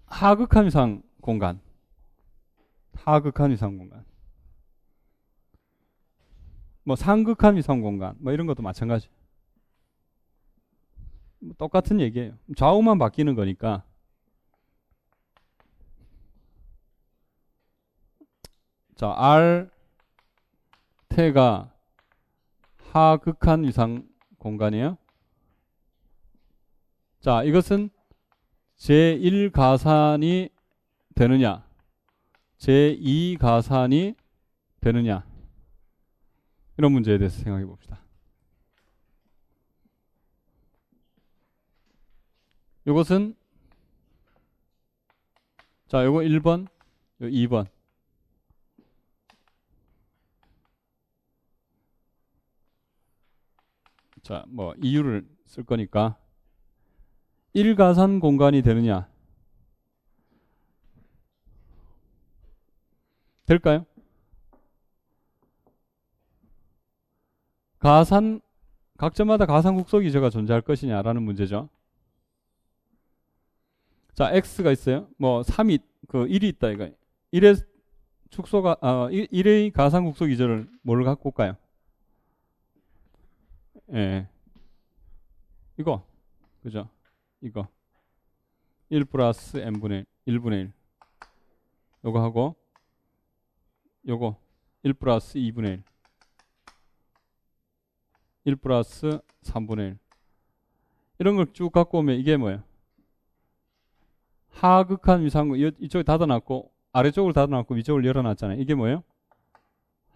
하극한 위상 공간. 뭐 상극한 위상 공간. 뭐 이런 것도 마찬가지. 똑같은 얘기예요. 좌우만 바뀌는 거니까. 자, R 태가 하극한 위상 공간이에요. 자, 이것은 제1가산이 되느냐, 제2가산이 되느냐, 이런 문제에 대해서 생각해 봅시다. 요것은 자, 요거 1번, 요 2번. 자, 뭐 이유를 쓸 거니까 1가산 공간이 되느냐? 될까요? 각점마다 가산 국소 기저가 존재할 것이냐라는 문제죠. 자, x가 있어요. 뭐 3이 그 1이 있다 이거. 1의 축소가 1의 가산 국소 기저를 뭘 갖고 올까요? 예. 이거. 그죠? 이거. 1 플러스 n분의 1, 1분의 1. 요거 하고 요거 1 플러스 2분의 1. 1 플러스 3분의 1. 이런 걸 쭉 갖고 오면 이게 뭐예요? 하극한 위상공, 이쪽에 닫아놨고 아래쪽을 닫아놨고 위쪽을 열어놨잖아요. 이게 뭐예요?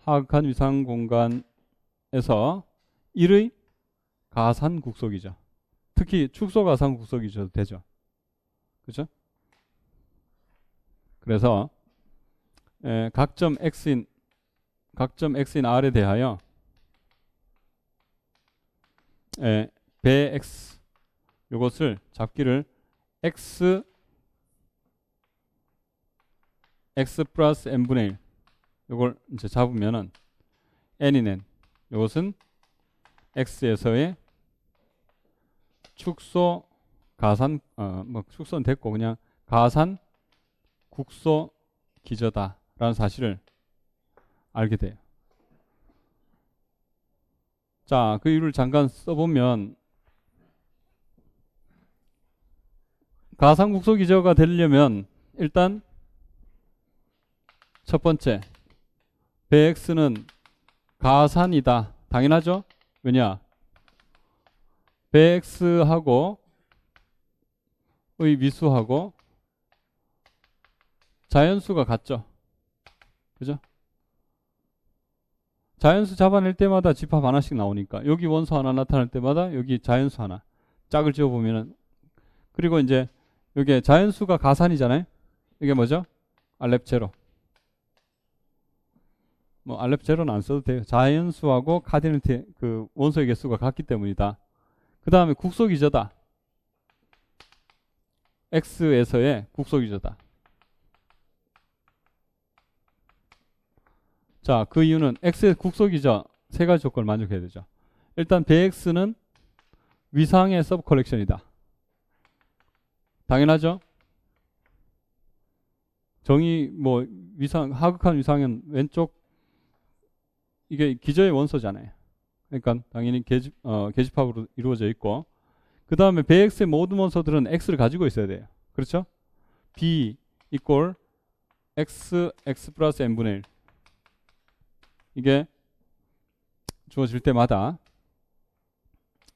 하극한 위상 공간에서 1의 가산 국소기죠. 특히 축소 가산 국소기죠. 되죠. 그죠? 그래서 각점 x인 r에 대하여 배 x 요것을 잡기를 x 플러스 n분의 1 요걸 이제 잡으면은 n인 n 요것은 x에서의 축소 가산 뭐 축소는 됐고 그냥 가산 국소 기저다라는 사실을 알게 돼요. 자, 그 이유를 잠깐 써보면 가산 국소 기저가 되려면 일단 첫 번째 배x는 가산이다. 당연하죠? 왜냐? 배x하고 의 미수하고 자연수가 같죠? 그죠? 자연수 잡아낼 때마다 집합 하나씩 나오니까 여기 원소 하나 나타날 때마다 여기 자연수 하나 짝을 지어보면은 그리고 이제 여기 자연수가 가산이잖아요. 이게 뭐죠? 알렙 제로. 뭐 알렙 제로는 안 써도 돼요. 자연수하고 카디널티 그 원소의 개수가 같기 때문이다. 그 다음에 국소기저다. x에서의 국소기저다. 자, 그 이유는 x의 국소기저 세 가지 조건을 만족해야 되죠. 일단 배x는 위상의 서브 컬렉션이다. 당연하죠? 정의 뭐 위상 하극한 위상은 왼쪽 이게 기저의 원소잖아요. 그러니까 당연히 계집합으로 이루어져 있고 그 다음에 배x의 모든 원소들은 x를 가지고 있어야 돼요. 그렇죠? b 이꼴 x 플러스 n분의 1 이게 주어질 때마다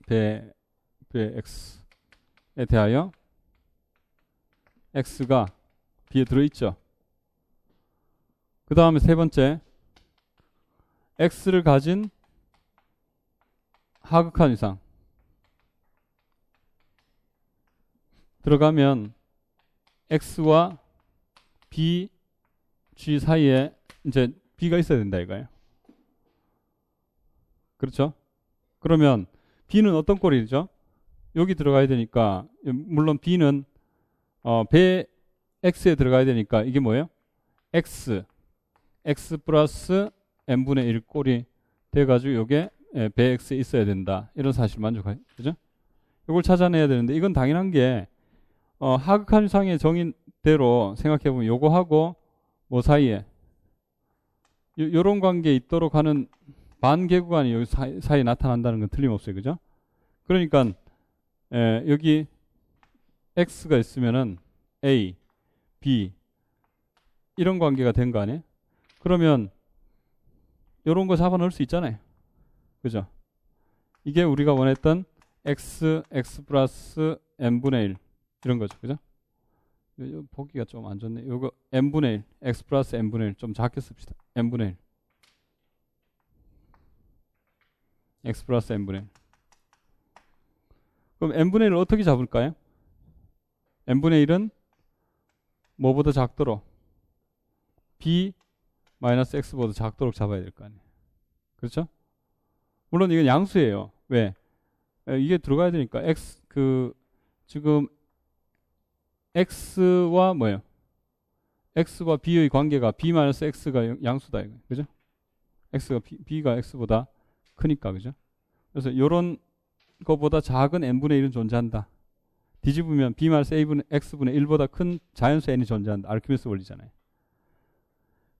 배 x에 대하여 x가 b에 들어있죠. 그 다음에 세 번째 x를 가진 하극한 위상 들어가면 x와 b, g 사이에 이제 b가 있어야 된다 이거예요. 그렇죠? 그러면 b는 어떤 꼴이죠? 여기 들어가야 되니까 물론 b는 배 x에 들어가야 되니까 이게 뭐예요? x 플러스 n분의 1 꼴이 돼가지고 요게 배 x에 있어야 된다. 이런 사실 만족해요. 그죠? 이걸 찾아내야 되는데 이건 당연한 게 하극한 위상의 정의대로 생각해보면 요거하고 뭐 사이에 요런 관계에 있도록 하는 반계구간이 여기 사이에 나타난다는 건 틀림없어요. 그죠? 그러니까 여기 x가 있으면은 a, b 이런 관계가 된 거 아니에요? 그러면 요런 거 잡아 넣을 수 있잖아요. 그죠? 이게 우리가 원했던 x 플러스 n분의 1 이런 거죠. 그죠? 보기가 좀 안 좋네. 요거 n분의 1 x 플러스 n분의 1 좀 작게 씁시다. n분의 1 x 플러스 n분의 1 그럼 n분의 1을 어떻게 잡을까요? n분의 1은 뭐보다 작도록 b 마이너스 x보다 작도록 잡아야 될 거 아니에요. 그렇죠? 물론 이건 양수예요. 왜? 이게 들어가야 되니까 지금 x와 뭐예요? x와 b의 관계가 b 마이너스 x가 양수다 이거. 그죠? x가 b가 x보다 크니까. 그죠? 그래서 이런 거보다 작은 n분의 1은 존재한다. 뒤집으면 b 마이너스 x분의 1보다 큰 자연수 n이 존재한다. 아르키미데스 원리잖아요.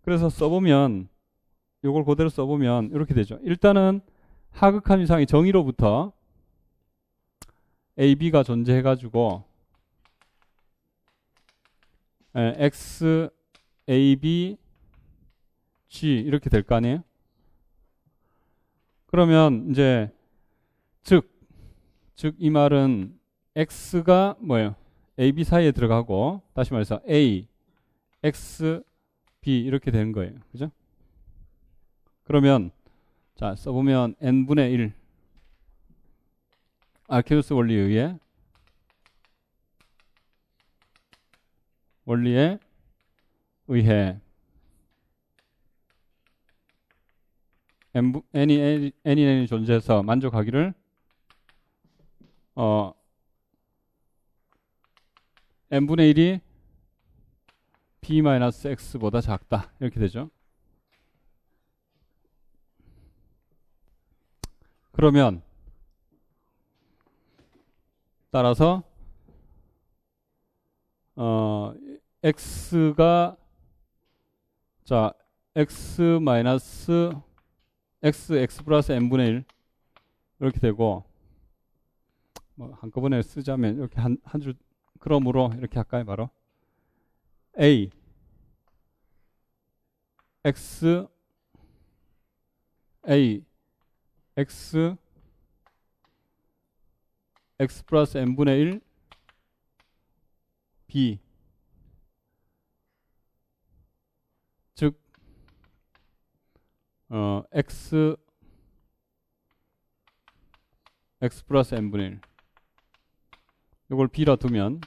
그래서 써보면 이걸 그대로 써보면 이렇게 되죠. 일단은 하극한 위상의 정의로부터 a, b가 존재해가지고 x, a, b, g 이렇게 될 거 아니에요? 그러면 이제 즉 이 말은 x가 뭐예요? a, b 사이에 들어가고 다시 말해서 a, x, b 이렇게 되는 거예요. 그죠? 그러면 자 써보면 n분의 1 아르케두스 원리에 의해 n이 존재해서 만족하기를 n분의 1이 b-x보다 작다 이렇게 되죠. 그러면 따라서 x가 자 x 마이너스 x 플러스 n분의 1 이렇게 되고 뭐 한꺼번에 쓰자면 이렇게 한 줄 그러므로 이렇게 할까요? 바로 a x x 플러스 n분의 1 b 즉 x 플러스 n분의 1 이걸 b라 두면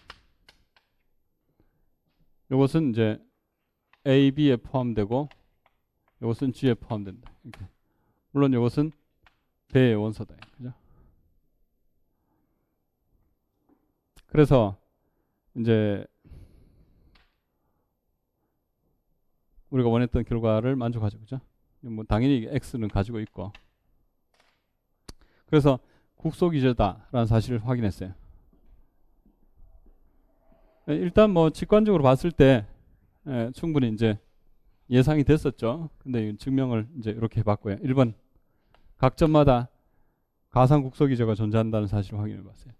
이것은 이제 a, b에 포함되고 이것은 g에 포함된다. 이렇게. 물론 이것은 배의 원소다. 그죠? 그래서 이제 우리가 원했던 결과를 만족하죠. 그죠? 뭐 당연히 x는 가지고 있고. 그래서 국소기저다라는 사실을 확인했어요. 일단 뭐 직관적으로 봤을 때 충분히 이제 예상이 됐었죠. 근데 증명을 이제 이렇게 해봤고요. 1번 각 점마다 가상 국소기저가 존재한다는 사실을 확인해 봤어요.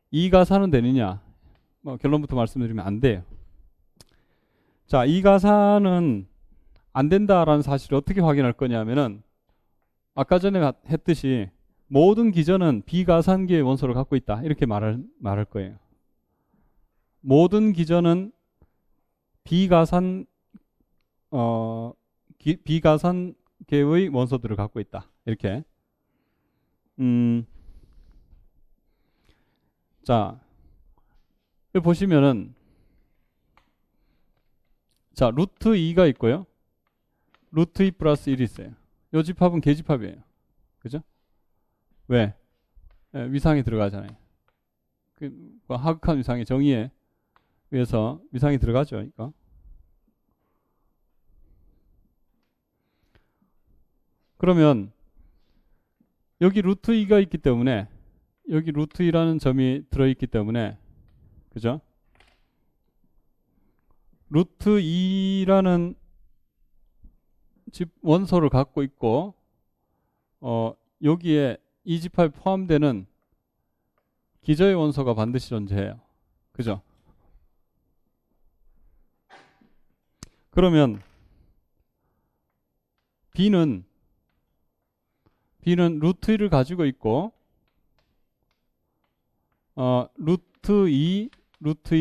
이 가산은 되느냐? 뭐 결론부터 말씀드리면 안 돼요. 자, 이 가산은 안 된다라는 사실을 어떻게 확인할 거냐면은 아까 전에 했듯이 모든 기전은 비가산계의 원소를 갖고 있다. 이렇게 말할 거예요. 모든 기전은 비가산계의 원소들을 갖고 있다. 이렇게. 자, 여기 보시면은 자, 루트 2가 있고요. 루트 2 플러스 1이 있어요. 이 집합은 계집합이에요. 그죠? 왜? 위상이 들어가잖아요. 하극한 위상의 정의에 의해서 위상이 들어가죠. 이거. 그러면 여기 루트 2가 있기 때문에 여기 루트 2라는 점이 들어있기 때문에 그죠? 루트 2라는 원소를 갖고 있고 여기에 이 집합에 포함되는 기저의 원소가 반드시 존재해요. 그죠? 그러면 B는 루트 2를 가지고 있고 루트 2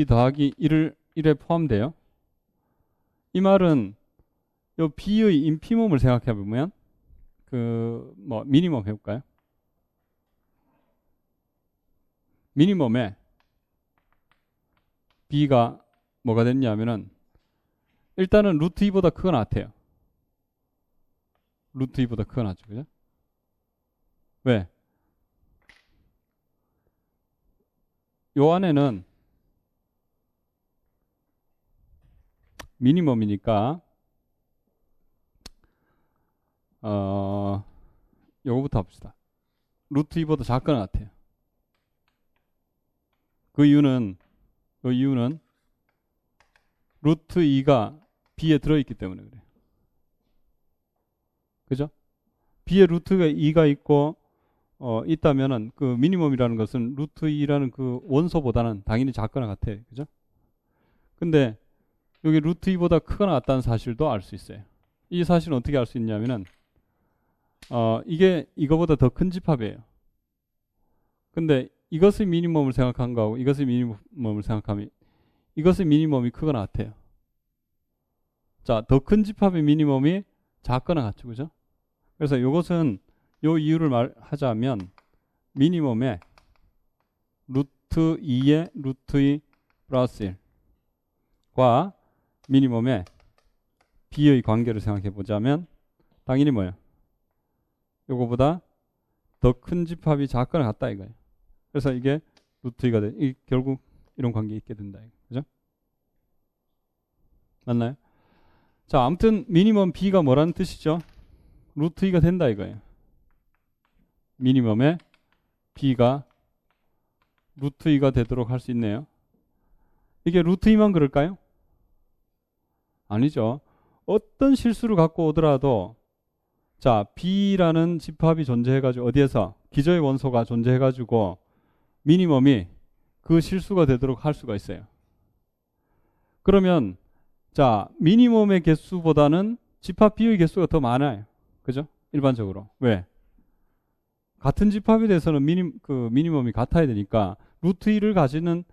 더하기 1에 포함돼요. 이 말은 요 B의 인피멈을 생각해 보면 미니멈 해볼까요? 미니멈에 b가 뭐가 됐냐면은 일단은 루트 2보다 크거나 같아요. 루트 2보다 크거나 같죠. 그죠? 왜? 요 안에는 미니멈이니까 요거부터 합시다. 루트 2보다 작거나 같아요. 그 이유는 루트 2가 b에 들어있기 때문에 그래요. 그죠? b에 루트가 2가 있고 있다면은 그 미니멈이라는 것은 루트 2라는 그 원소보다는 당연히 작거나 같아요. 그죠? 근데 여기 루트 2보다 크거나 같다는 사실도 알 수 있어요. 이 사실은 어떻게 알 수 있냐면은 이게 이거보다 더 큰 집합이에요. 근데 이것의 미니멈을 생각한 거하고 이것의 미니멈을 생각하면 이것의 미니멈이 크거나 같아요. 자, 더 큰 집합의 미니멈이 작거나 같죠. 그죠? 그래서 이것은 요 이유를 말하자면 미니멈의 루트 2의 루트 2 플러스 1과 미니멈의 b의 관계를 생각해 보자면 당연히 뭐예요? 요거보다 더 큰 집합이 작거나 같다 이거예요. 그래서 이게 루트 2가 돼. 결국 이런 관계 있게 된다. 그죠? 맞나요? 자, 아무튼 미니멈 b가 뭐라는 뜻이죠? 루트 2가 된다 이거예요. 미니멈의 b가 루트 2가 되도록 할 수 있네요. 이게 루트 2만 그럴까요? 아니죠. 어떤 실수를 갖고 오더라도 자, b라는 집합이 존재해가지고 어디에서? 기저의 원소가 존재해가지고 미니멈이 그 실수가 되도록 할 수가 있어요. 그러면 자, 미니멈의 개수보다는 집합 b의 개수가 더 많아요. 그죠? 일반적으로. 왜? 같은 집합에 대해서는 미니멈이 같아야 되니까 루트 2를 가지는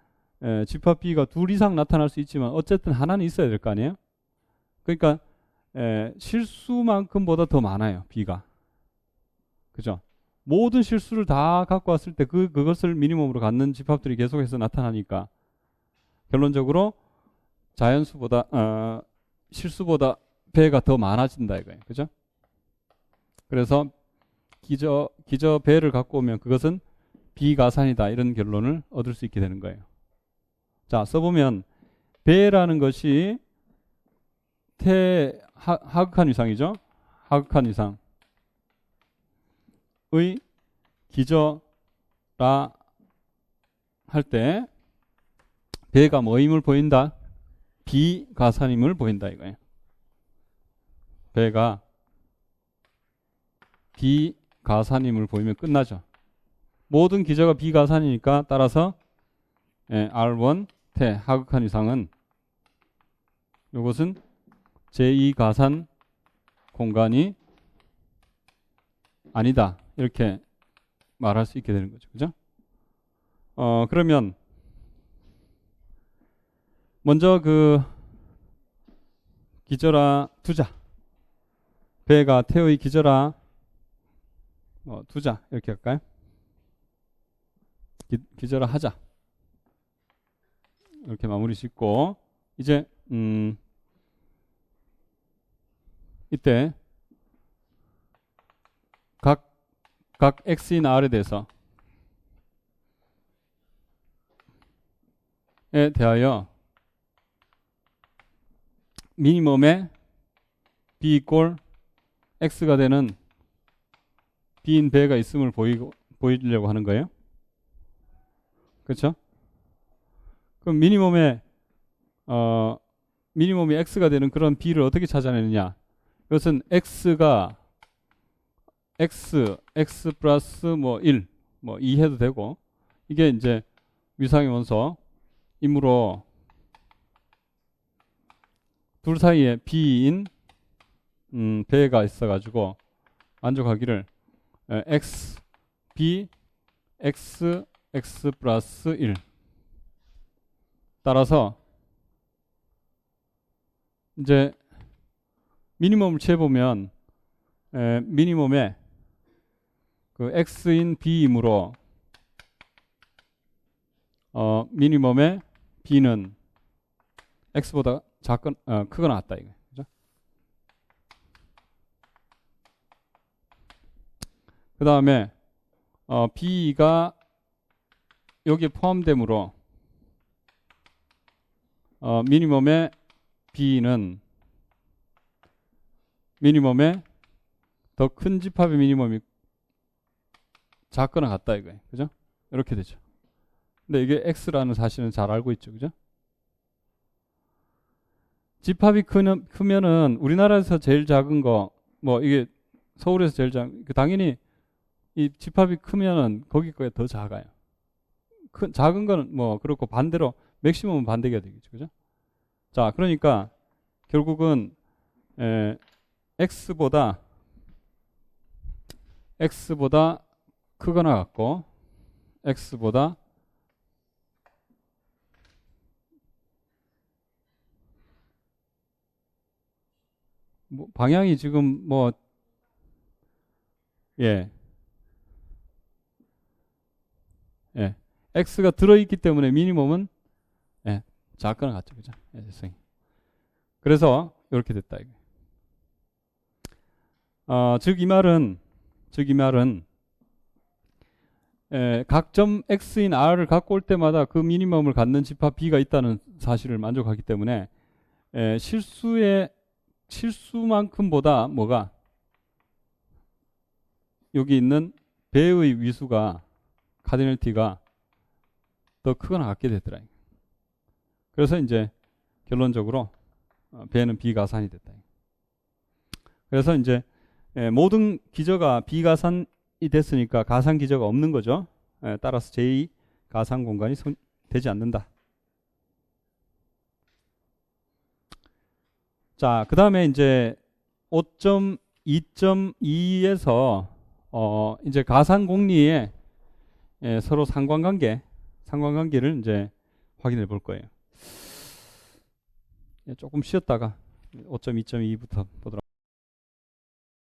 집합 b가 둘 이상 나타날 수 있지만 어쨌든 하나는 있어야 될 거 아니에요? 그러니까 실수만큼보다 더 많아요. b가. 그죠? 모든 실수를 다 갖고 왔을 때 그것을 미니멈으로 갖는 집합들이 계속해서 나타나니까 결론적으로 자연수보다 실수보다 배가 더 많아진다 이거예요. 그죠? 그래서 기저 배를 갖고 오면 그것은 비가산이다 이런 결론을 얻을 수 있게 되는 거예요. 자, 써보면 배라는 것이 하극한 위상이죠. 하극한 위상의 기저라 할 때 배가 뭐임을 보인다? 비가산임을 보인다 이거예요. 배가 비가산임을 보이면 끝나죠. 모든 기저가 비가산이니까 따라서 R1 태 하극한 위상은 이것은 제2가산 공간이 아니다 이렇게 말할 수 있게 되는 거죠. 그죠? 그러면 먼저 그 기저라 두자. 배가 태의 기저라 두자 이렇게 할까요? 기저라 하자. 이렇게 마무리 짓고 이제 이때 각 x인 r에 대해서 에 대하여 미니멈에 b 이꼴 x가 되는 b인 배가 있음을 보이려고 하는 거예요. 그렇죠? 그럼 미니멈이 x가 되는 그런 b를 어떻게 찾아내느냐? 이것은 x가 x 플러스 뭐 1, 뭐 2 해도 되고 이게 이제 위상의 원소이므로 둘 사이에 b인 배가 있어가지고 만족하기를 x 플러스 1 따라서 이제 미니멈을 취해보면 미니멈에 그 x인 b이므로 미니멈의 b는 x보다 크거나 같다 이거. 그죠? 그 다음에 b가 여기에 포함되므로 미니멈의 b는 미니멈의 더 큰 집합의 미니멈이 작거나 같다 이거예요. 그죠? 이렇게 되죠. 근데 이게 x라는 사실은 잘 알고 있죠. 그죠? 집합이 크면은 우리나라에서 제일 작은 거, 뭐 이게 서울에서 제일 작은, 당연히 이 집합이 크면은 거기 거에 더 작아요. 작은 거는 뭐 그렇고 반대로 맥시멈은 반대가 되겠죠. 그죠? 자, 그러니까 결국은 x보다 크거나 같고 x보다 뭐 방향이 지금 뭐 예. x가 들어있기 때문에 미니멈은 작거나 같죠. 그죠? 죄송해요. 그래서 이렇게 됐다 이거. 즉 이 말은 각 점 x인 r을 갖고 올 때마다 그 미니멈을 갖는 집합 b가 있다는 사실을 만족하기 때문에 실수만큼보다 뭐가 여기 있는 배의 위수가 카디널 t가 더 크거나 같게 되더라. 그래서 이제 결론적으로 배는 비가산이 됐다. 그래서 이제 모든 기저가 비가산이 됐으니까 가상 기저가 없는 거죠. 따라서 제2 가상 공간이 되지 않는다. 자, 그 다음에 이제 5.2.2에서 이제 가상 공리의 서로 상관관계를 이제 확인해 볼 거예요. 조금 쉬었다가 5.2.2부터 보도록.